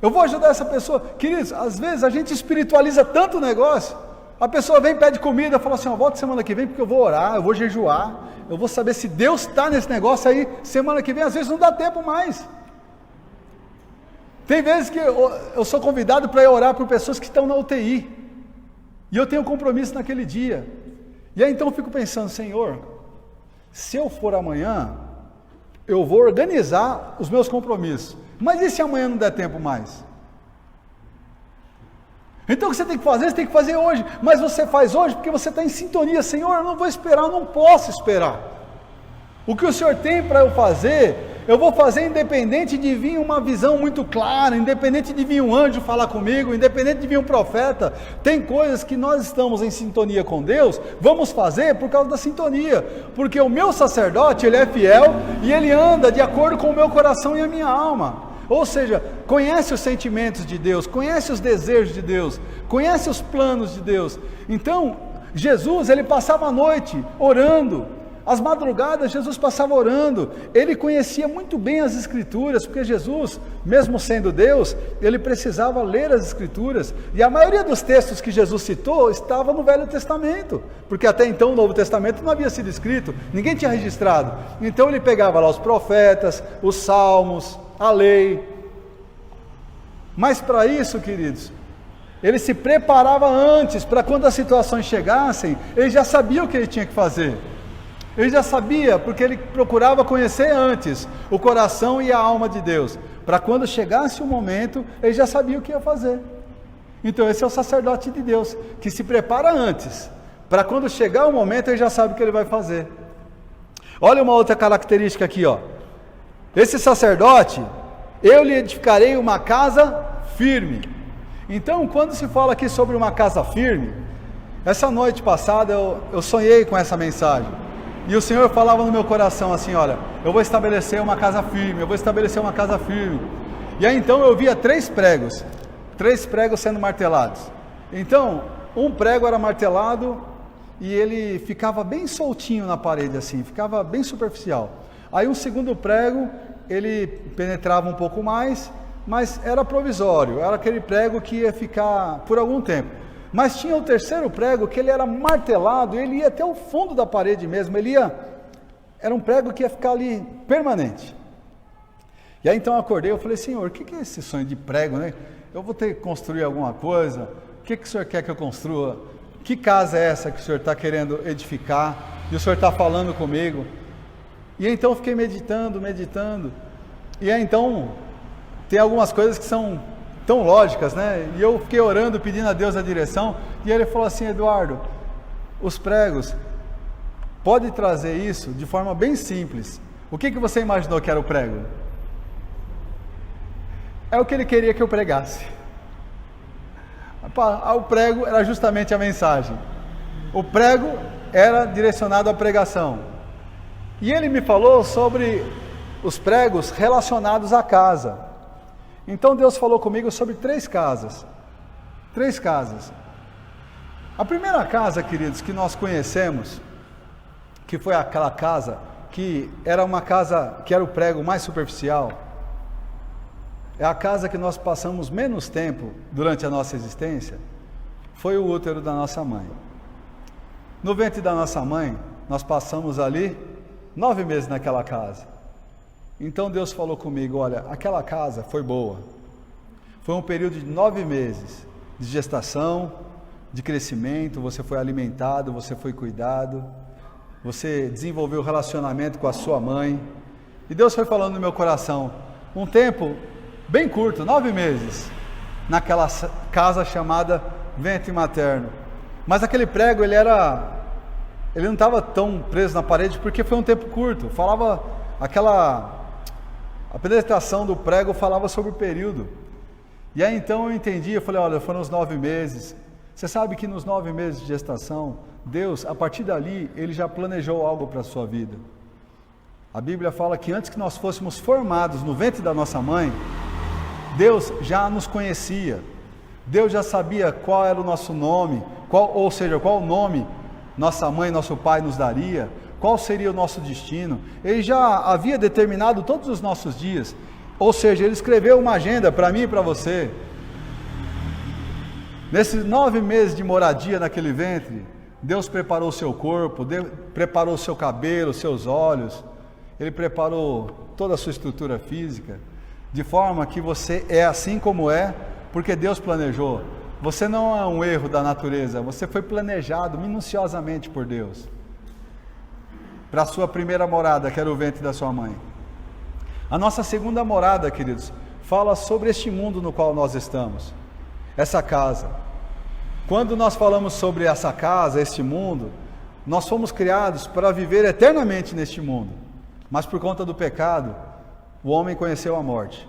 Eu vou ajudar essa pessoa. Queridos, às vezes a gente espiritualiza tanto o negócio. A pessoa vem, pede comida, fala assim, volta semana que vem porque eu vou orar, eu vou jejuar, eu vou saber se Deus está nesse negócio aí, semana que vem, às vezes não dá tempo mais. Tem vezes que eu sou convidado para ir orar por pessoas que estão na UTI, e eu tenho compromisso naquele dia, e aí então eu fico pensando, Senhor, se eu for amanhã, eu vou organizar os meus compromissos, mas e se amanhã não der tempo mais? Então o que você tem que fazer? Você tem que fazer hoje, mas você faz hoje porque você está em sintonia. Senhor, eu não vou esperar, eu não posso esperar. O que o Senhor tem para eu fazer, eu vou fazer independente de vir uma visão muito clara, independente de vir um anjo falar comigo, independente de vir um profeta. Tem coisas que nós estamos em sintonia com Deus, vamos fazer por causa da sintonia, porque o meu sacerdote, ele é fiel e ele anda de acordo com o meu coração e a minha alma. Ou seja, conhece os sentimentos de Deus, conhece os desejos de Deus, conhece os planos de Deus. Então, Jesus, ele passava a noite orando, as madrugadas Jesus passava orando, ele conhecia muito bem as Escrituras, porque Jesus, mesmo sendo Deus, ele precisava ler as Escrituras, e a maioria dos textos que Jesus citou estava no Velho Testamento, porque até então o Novo Testamento não havia sido escrito, ninguém tinha registrado. Então ele pegava lá os profetas, os salmos, a lei. Mas para isso, queridos, ele se preparava antes, para quando as situações chegassem, ele já sabia o que ele tinha que fazer. Ele já sabia, porque ele procurava conhecer antes o coração e a alma de Deus, para quando chegasse o momento, ele já sabia o que ia fazer. Então esse é o sacerdote de Deus, que se prepara antes, para quando chegar o momento, ele já sabe o que ele vai fazer. Olha uma outra característica aqui, ó. Esse sacerdote, eu lhe edificarei uma casa firme. Então, quando se fala aqui sobre uma casa firme, essa noite passada eu sonhei com essa mensagem, e o Senhor falava no meu coração assim, olha, eu vou estabelecer uma casa firme, eu vou estabelecer uma casa firme. E aí então eu via três pregos sendo martelados. Então, um prego era martelado, e ele ficava bem soltinho na parede assim, ficava bem superficial. Aí um segundo prego, ele penetrava um pouco mais, mas era provisório, era aquele prego que ia ficar por algum tempo. Mas tinha o terceiro prego que ele era martelado, ele ia até o fundo da parede mesmo, era um prego que ia ficar ali permanente. E aí então eu acordei, eu falei, Senhor, o que é esse sonho de prego, né? Eu vou ter que construir alguma coisa? O que o Senhor quer que eu construa? Que casa é essa que o Senhor está querendo edificar? E o Senhor está falando comigo? E então eu fiquei meditando, e aí então tem algumas coisas que são tão lógicas, né? E eu fiquei orando, pedindo a Deus a direção, e ele falou assim, Eduardo, os pregos, pode trazer isso de forma bem simples. O que você imaginou que era o prego? É o que ele queria que eu pregasse. O prego era justamente a mensagem. O prego era direcionado à pregação. E ele me falou sobre os pregos relacionados à casa. Então Deus falou comigo sobre três casas. A primeira casa, queridos, que nós conhecemos, que foi aquela casa que era uma casa que era o prego mais superficial, é a casa que nós passamos menos tempo durante a nossa existência, foi o útero da nossa mãe. No ventre da nossa mãe, nós passamos ali 9 meses naquela casa. Então Deus falou comigo, olha, aquela casa foi boa. Foi um período de 9 meses de gestação, de crescimento, você foi alimentado, você foi cuidado, você desenvolveu relacionamento com a sua mãe. E Deus foi falando no meu coração, um tempo bem curto, 9 meses, naquela casa chamada ventre materno. Mas aquele prego, ele não estava tão preso na parede, porque foi um tempo curto, a penetração do prego falava sobre o período. E aí então eu entendi, eu falei, olha, foram os 9 meses. Você sabe que nos 9 meses de gestação, Deus, a partir dali, Ele já planejou algo para a sua vida. A Bíblia fala que antes que nós fôssemos formados no ventre da nossa mãe, Deus já nos conhecia. Deus já sabia qual era o nosso nome, qual o nome nossa mãe e nosso pai nos daria, qual seria o nosso destino. Ele já havia determinado todos os nossos dias, ou seja, ele escreveu uma agenda para mim e para você. Nesses 9 meses de moradia naquele ventre, Deus preparou o seu corpo, Deus preparou o seu cabelo, os seus olhos, Ele preparou toda a sua estrutura física, de forma que você é assim como é, porque Deus planejou. Você não é um erro da natureza, você foi planejado minuciosamente por Deus, para a sua primeira morada, que era o ventre da sua mãe. A nossa segunda morada, queridos, fala sobre este mundo no qual nós estamos, essa casa. Quando nós falamos sobre essa casa, este mundo, nós fomos criados para viver eternamente neste mundo, mas por conta do pecado, o homem conheceu a morte.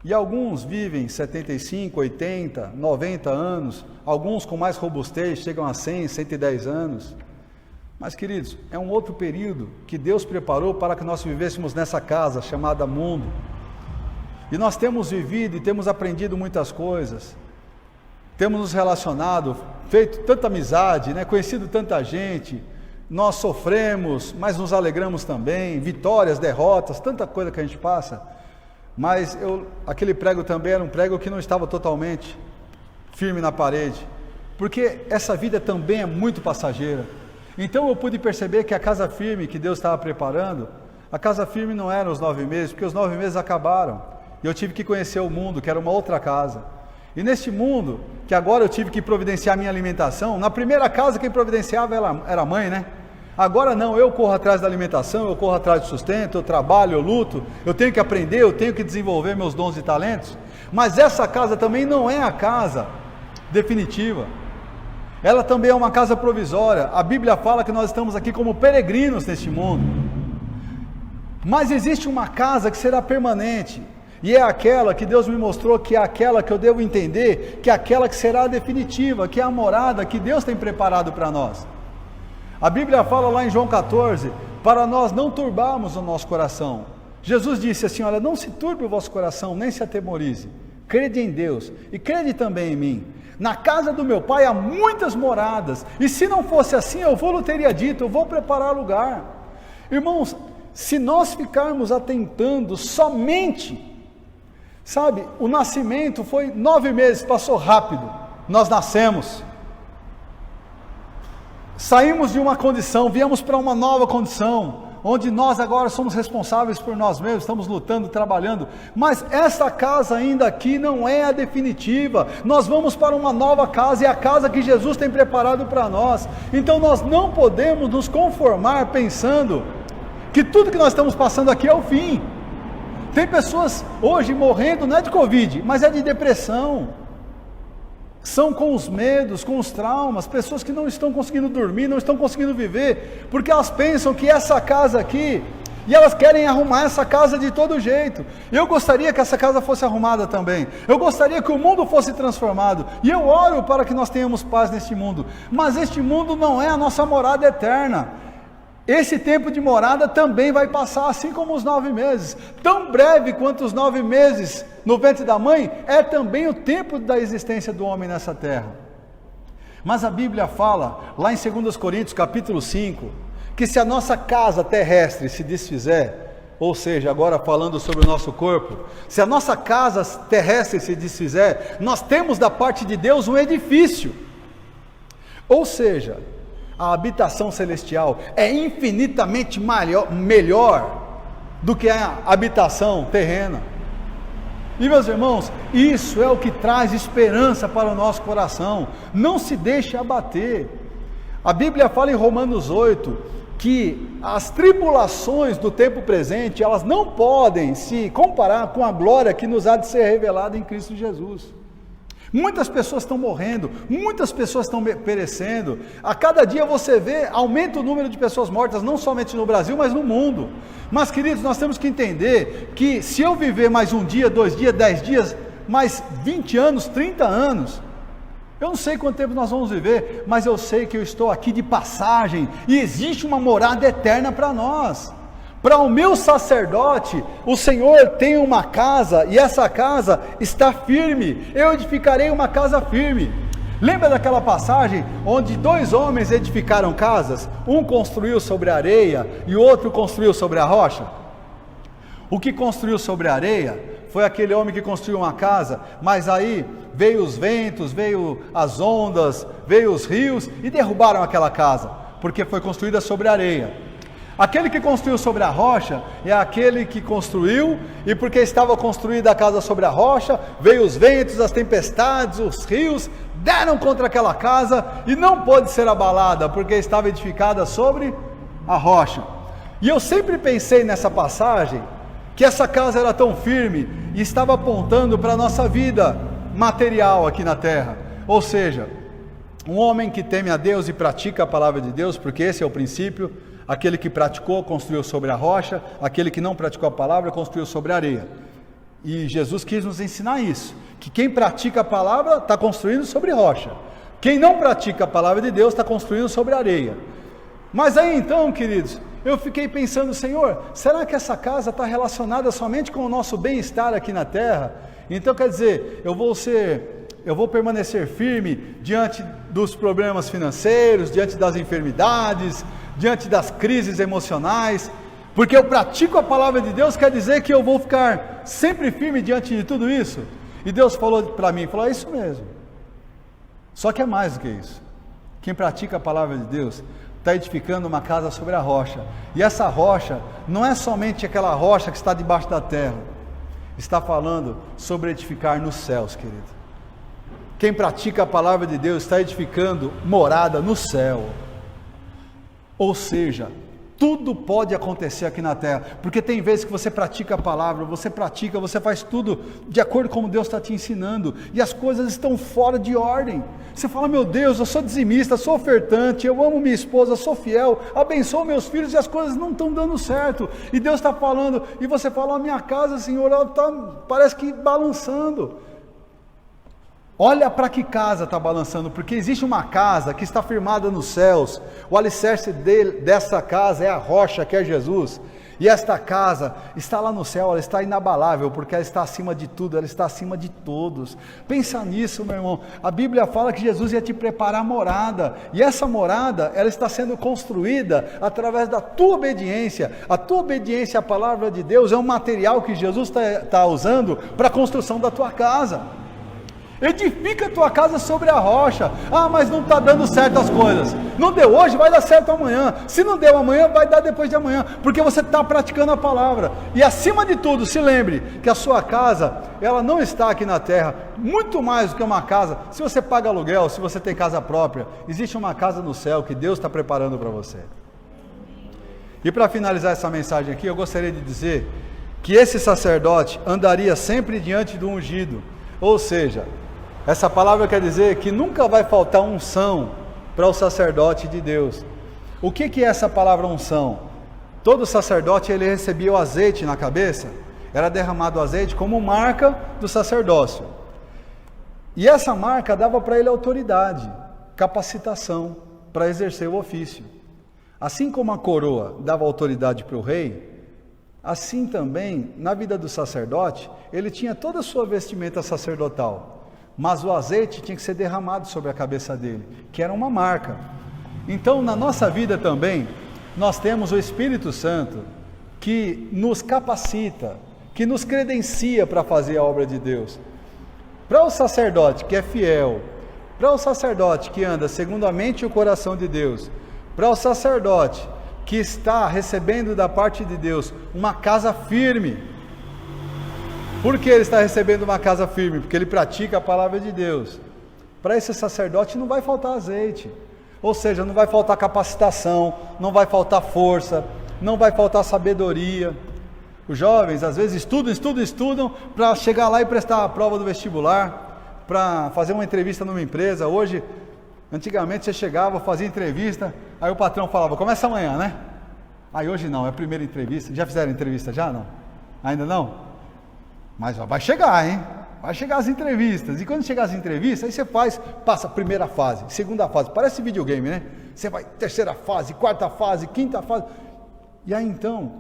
E alguns vivem 75, 80, 90 anos, alguns com mais robustez chegam a 100, 110 anos. Mas, queridos, é um outro período que Deus preparou para que nós vivêssemos nessa casa chamada mundo. E nós temos vivido e temos aprendido muitas coisas, temos nos relacionado, feito tanta amizade, conhecido tanta gente, nós sofremos, mas nos alegramos também, vitórias, derrotas, tanta coisa que a gente passa. Mas aquele prego também era um prego que não estava totalmente firme na parede, porque essa vida também é muito passageira. Então eu pude perceber que a casa firme que Deus estava preparando, a casa firme não era os 9 meses, porque os 9 meses acabaram, e eu tive que conhecer o mundo, que era uma outra casa. E neste mundo, que agora eu tive que providenciar minha alimentação, na primeira casa quem providenciava era a mãe, Agora não, eu corro atrás da alimentação, eu corro atrás do sustento, eu trabalho, eu luto, eu tenho que aprender, eu tenho que desenvolver meus dons e talentos. Mas essa casa também não é a casa definitiva, ela também é uma casa provisória. A Bíblia fala que nós estamos aqui como peregrinos neste mundo, mas existe uma casa que será permanente, e é aquela que Deus me mostrou que é aquela que eu devo entender, que é aquela que será definitiva, que é a morada que Deus tem preparado para nós. A Bíblia fala lá em João 14, para nós não turbarmos o nosso coração. Jesus disse assim, olha, não se turbe o vosso coração, nem se atemorize, crede em Deus, e crede também em mim. Na casa do meu Pai há muitas moradas, e se não fosse assim, eu vou-lhe teria dito, eu vou preparar lugar. Irmãos, se nós ficarmos atentando somente, o nascimento foi 9 meses, passou rápido, nós nascemos, saímos de uma condição, viemos para uma nova condição, onde nós agora somos responsáveis por nós mesmos, estamos lutando, trabalhando, mas essa casa ainda aqui não é a definitiva, nós vamos para uma nova casa, é a casa que Jesus tem preparado para nós. Então nós não podemos nos conformar pensando que tudo que nós estamos passando aqui é o fim. Tem pessoas hoje morrendo, não é de Covid, mas é de depressão, são com os medos, com os traumas, pessoas que não estão conseguindo dormir, não estão conseguindo viver, porque elas pensam que essa casa aqui, e elas querem arrumar essa casa de todo jeito. Eu gostaria que essa casa fosse arrumada também, eu gostaria que o mundo fosse transformado, e eu oro para que nós tenhamos paz neste mundo, mas este mundo não é a nossa morada eterna. Esse tempo de morada também vai passar, assim como os 9 meses, tão breve quanto os 9 meses no ventre da mãe, é também o tempo da existência do homem nessa terra. Mas a Bíblia fala, lá em 2 Coríntios capítulo 5, que se a nossa casa terrestre se desfizer, ou seja, agora falando sobre o nosso corpo, se a nossa casa terrestre se desfizer, nós temos da parte de Deus um edifício, ou seja, a habitação celestial é infinitamente melhor do que a habitação terrena. E meus irmãos, isso é o que traz esperança para o nosso coração. Não se deixe abater. A Bíblia fala em Romanos 8 que as tribulações do tempo presente, elas não podem se comparar com a glória que nos há de ser revelada em Cristo Jesus. Muitas pessoas estão morrendo, muitas pessoas estão perecendo, a cada dia você vê, aumenta o número de pessoas mortas, não somente no Brasil, mas no mundo. Mas queridos, nós temos que entender que se eu viver mais um dia, 2 dias, 10 dias, mais 20 anos, 30 anos, eu não sei quanto tempo nós vamos viver, mas eu sei que eu estou aqui de passagem, e existe uma morada eterna para nós. Para o meu sacerdote, o Senhor tem uma casa, e essa casa está firme, eu edificarei uma casa firme. Lembra daquela passagem onde 2 homens edificaram casas? Um construiu sobre a areia e o outro construiu sobre a rocha? O que construiu sobre a areia foi aquele homem que construiu uma casa, mas aí veio os ventos, veio as ondas, veio os rios e derrubaram aquela casa, porque foi construída sobre a areia. Aquele que construiu sobre a rocha é aquele que construiu, e porque estava construída a casa sobre a rocha, veio os ventos, as tempestades, os rios, deram contra aquela casa e não pôde ser abalada, porque estava edificada sobre a rocha. E eu sempre pensei nessa passagem, que essa casa era tão firme e estava apontando para a nossa vida material aqui na terra. Ou seja, um homem que teme a Deus e pratica a palavra de Deus, porque esse é o princípio. Aquele que praticou, construiu sobre a rocha. Aquele que não praticou a palavra, construiu sobre a areia. E Jesus quis nos ensinar isso, que quem pratica a palavra está construindo sobre rocha. Quem não pratica a palavra de Deus está construindo sobre areia. Mas aí então, queridos, eu fiquei pensando, Senhor, será que essa casa está relacionada somente com o nosso bem-estar aqui na terra? Então quer dizer, eu vou permanecer firme diante dos problemas financeiros, diante das enfermidades, diante das crises emocionais, porque eu pratico a palavra de Deus, quer dizer que eu vou ficar sempre firme diante de tudo isso? E Deus falou para mim, falou, é isso mesmo. Só que é mais do que isso. Quem pratica a palavra de Deus está edificando uma casa sobre a rocha, e essa rocha não é somente aquela rocha que está debaixo da terra, está falando sobre edificar nos céus, querido. Quem pratica a palavra de Deus está edificando morada no céu. Ou seja, tudo pode acontecer aqui na terra, porque tem vezes que você pratica a palavra, você faz tudo de acordo com como Deus está te ensinando, e as coisas estão fora de ordem. Você fala, meu Deus, eu sou dizimista, sou ofertante, eu amo minha esposa, sou fiel, abençoo meus filhos, e as coisas não estão dando certo, e Deus está falando, e você fala, a minha casa, Senhor, ela está, parece que balançando. Olha para que casa está balançando, porque existe uma casa que está firmada nos céus, o alicerce dessa casa é a rocha que é Jesus, e esta casa está lá no céu, ela está inabalável, porque ela está acima de tudo, ela está acima de todos. Pensa nisso, meu irmão. A Bíblia fala que Jesus ia te preparar morada, e essa morada, ela está sendo construída através da tua obediência. A tua obediência à palavra de Deus é um material que Jesus está usando para a construção da tua casa. Edifica a tua casa sobre a rocha. Ah, mas não está dando certo as coisas. Não deu hoje, vai dar certo amanhã. Se não deu amanhã, vai dar depois de amanhã, porque você está praticando a palavra. E acima de tudo, se lembre que a sua casa, ela não está aqui na terra. Muito mais do que uma casa. Se você paga aluguel, se você tem casa própria, existe uma casa no céu que Deus está preparando para você. E para finalizar essa mensagem aqui, eu gostaria de dizer que esse sacerdote andaria sempre diante do ungido. Ou seja, essa palavra quer dizer que nunca vai faltar unção para o sacerdote de Deus. O que é essa palavra unção? Todo sacerdote, ele recebia o azeite na cabeça, era derramado o azeite como marca do sacerdócio. E essa marca dava para ele autoridade, capacitação para exercer o ofício. Assim como a coroa dava autoridade para o rei, assim também, na vida do sacerdote, ele tinha toda a sua vestimenta sacerdotal. Mas o azeite tinha que ser derramado sobre a cabeça dele, que era uma marca. Então, na nossa vida também, nós temos o Espírito Santo, que nos capacita, que nos credencia para fazer a obra de Deus. Para o sacerdote que é fiel, para o sacerdote que anda segundo a mente e o coração de Deus, para o sacerdote que está recebendo da parte de Deus uma casa firme. Por que ele está recebendo uma casa firme? Porque ele pratica a palavra de Deus. Para esse sacerdote não vai faltar azeite, ou seja, não vai faltar capacitação, não vai faltar força, não vai faltar sabedoria. Os jovens às vezes estudam para chegar lá e prestar a prova do vestibular, para fazer uma entrevista numa empresa. Hoje, antigamente você chegava, fazia entrevista, aí o patrão falava, começa amanhã, né? Aí hoje não, é a primeira entrevista. Já fizeram entrevista já? Não? Ainda não? Mas vai chegar, hein? Vai chegar as entrevistas. E quando chegar as entrevistas, aí você passa a primeira fase, segunda fase. Parece videogame, né? Você vai terceira fase, quarta fase, quinta fase. E aí então,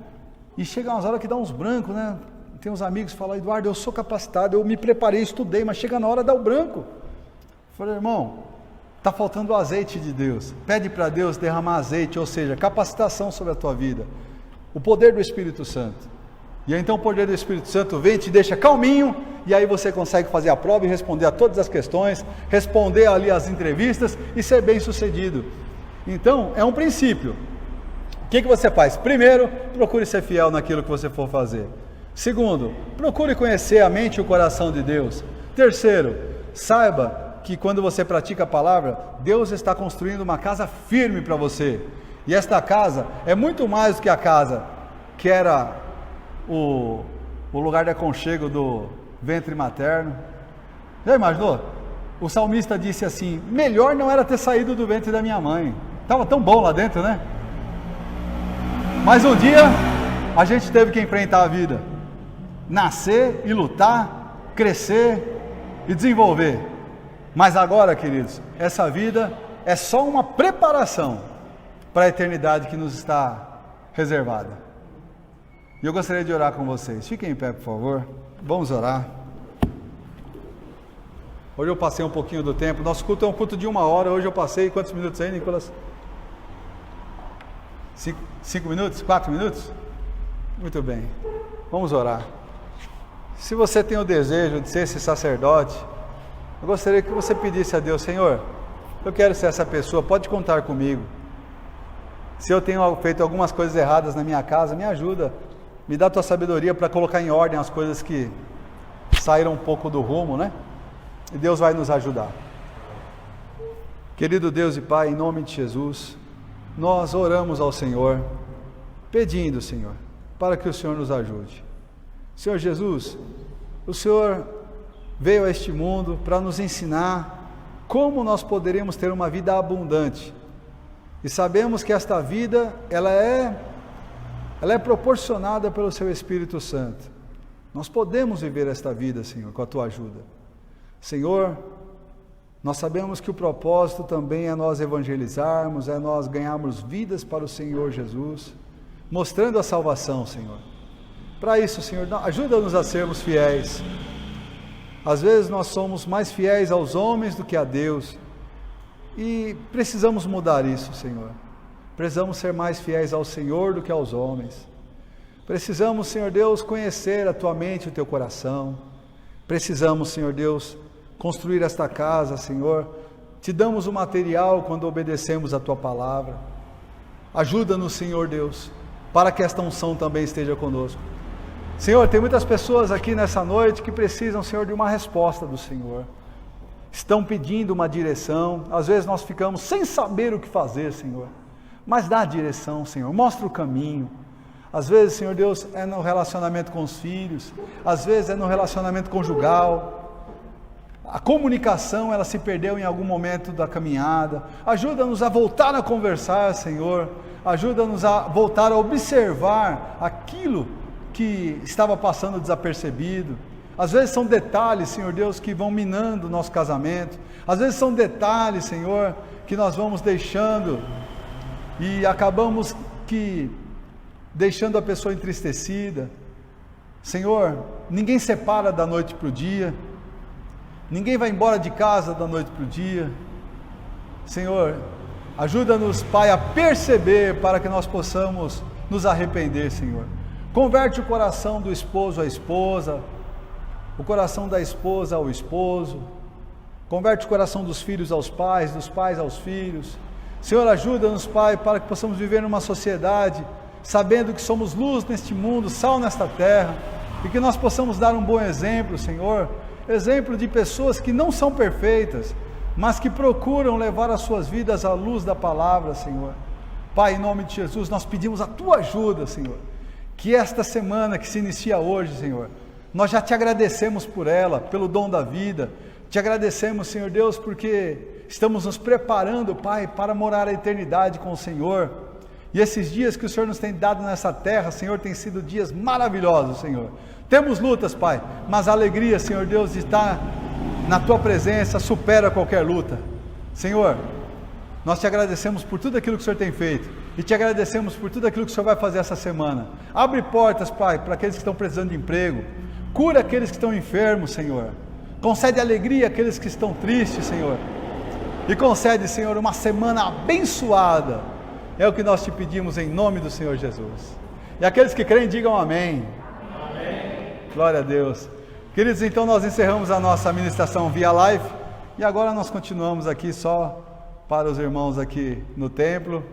e chega umas horas que dá uns brancos, né? Tem uns amigos que falam, Eduardo, eu sou capacitado, eu me preparei, estudei, mas chega na hora dá o branco. Eu falei, irmão, Está faltando o azeite de Deus. Pede para Deus derramar azeite, ou seja, capacitação sobre a tua vida. O poder do Espírito Santo. E aí, então o poder do Espírito Santo vem e te deixa calminho, e aí você consegue fazer a prova e responder a todas as questões, responder ali as entrevistas e ser bem sucedido. Então, é um princípio. O que você faz? Primeiro, procure ser fiel naquilo que você for fazer. Segundo, procure conhecer a mente e o coração de Deus. Terceiro, saiba que quando você pratica a palavra, Deus está construindo uma casa firme para você. E esta casa é muito mais do que a casa que era o lugar de aconchego do ventre materno. Já imaginou? O salmista disse assim: melhor não era ter saído do ventre da minha mãe. Estava tão bom lá dentro, né? Mas um dia a gente teve que enfrentar a vida, nascer e lutar, crescer e desenvolver. Mas agora, queridos, essa vida é só uma preparação para a eternidade que nos está reservada. E eu gostaria de orar com vocês. Fiquem em pé, por favor. Vamos orar. Hoje eu passei um pouquinho do tempo. Nosso culto é um culto de 1 hora. Hoje eu passei quantos minutos aí, Nicolas? 5 minutos? 4 minutos? Muito bem. Vamos orar. Se você tem o desejo de ser esse sacerdote, eu gostaria que você pedisse a Deus: Senhor, eu quero ser essa pessoa, pode contar comigo. Se eu tenho feito algumas coisas erradas na minha casa, me ajuda, me dá a tua sabedoria para colocar em ordem as coisas que saíram um pouco do rumo, né? E Deus vai nos ajudar. Querido Deus e Pai, em nome de Jesus, nós oramos ao Senhor, pedindo, Senhor, para que o Senhor nos ajude. Senhor Jesus, o Senhor veio a este mundo para nos ensinar como nós poderíamos ter uma vida abundante. E sabemos que esta vida, ela é proporcionada pelo Seu Espírito Santo. Nós podemos viver esta vida, Senhor, com a Tua ajuda. Senhor, nós sabemos que o propósito também é nós evangelizarmos, é nós ganharmos vidas para o Senhor Jesus, mostrando a salvação, Senhor. Para isso, Senhor, ajuda-nos a sermos fiéis. Às vezes nós somos mais fiéis aos homens do que a Deus, e precisamos mudar isso, Senhor. Precisamos ser mais fiéis ao Senhor do que aos homens. Precisamos, Senhor Deus, conhecer a Tua mente e o Teu coração. Precisamos, Senhor Deus, construir esta casa, Senhor. Te damos o material quando obedecemos a Tua palavra. Ajuda-nos, Senhor Deus, para que esta unção também esteja conosco. Senhor, tem muitas pessoas aqui nessa noite que precisam, Senhor, de uma resposta do Senhor. Estão pedindo uma direção. Às vezes nós ficamos sem saber o que fazer, Senhor. Mas dá a direção, Senhor. Mostra o caminho. Às vezes, Senhor Deus, é no relacionamento com os filhos. Às vezes é no relacionamento conjugal. A comunicação, ela se perdeu em algum momento da caminhada. Ajuda-nos a voltar a conversar, Senhor. Ajuda-nos a voltar a observar aquilo que estava passando desapercebido. Às vezes são detalhes, Senhor Deus, que vão minando o nosso casamento. Às vezes são detalhes, Senhor, que nós vamos deixando e acabamos deixando a pessoa entristecida. Senhor, ninguém separa da noite para o dia, ninguém vai embora de casa da noite para o dia. Senhor, ajuda-nos, Pai, a perceber para que nós possamos nos arrepender, Senhor. Converte o coração do esposo à esposa, o coração da esposa ao esposo. Converte o coração dos filhos aos pais, dos pais aos filhos. Senhor, ajuda-nos, Pai, para que possamos viver numa sociedade, sabendo que somos luz neste mundo, sal nesta terra, e que nós possamos dar um bom exemplo, Senhor, exemplo de pessoas que não são perfeitas, mas que procuram levar as suas vidas à luz da palavra, Senhor. Pai, em nome de Jesus, nós pedimos a Tua ajuda, Senhor, que esta semana que se inicia hoje, Senhor, nós já Te agradecemos por ela, pelo dom da vida. Te agradecemos, Senhor Deus, porque estamos nos preparando, Pai, para morar a eternidade com o Senhor. E esses dias que o Senhor nos tem dado nessa terra, Senhor, têm sido dias maravilhosos, Senhor. Temos lutas, Pai, mas a alegria, Senhor Deus, de estar na Tua presença supera qualquer luta. Senhor, nós Te agradecemos por tudo aquilo que o Senhor tem feito. E Te agradecemos por tudo aquilo que o Senhor vai fazer essa semana. Abre portas, Pai, para aqueles que estão precisando de emprego. Cura aqueles que estão enfermos, Senhor. Concede alegria àqueles que estão tristes, Senhor. E concede, Senhor, uma semana abençoada. É o que nós te pedimos em nome do Senhor Jesus. E aqueles que creem, digam amém. Amém. Glória a Deus. Queridos, então nós encerramos a nossa ministração via live. E agora nós continuamos aqui só para os irmãos aqui no templo.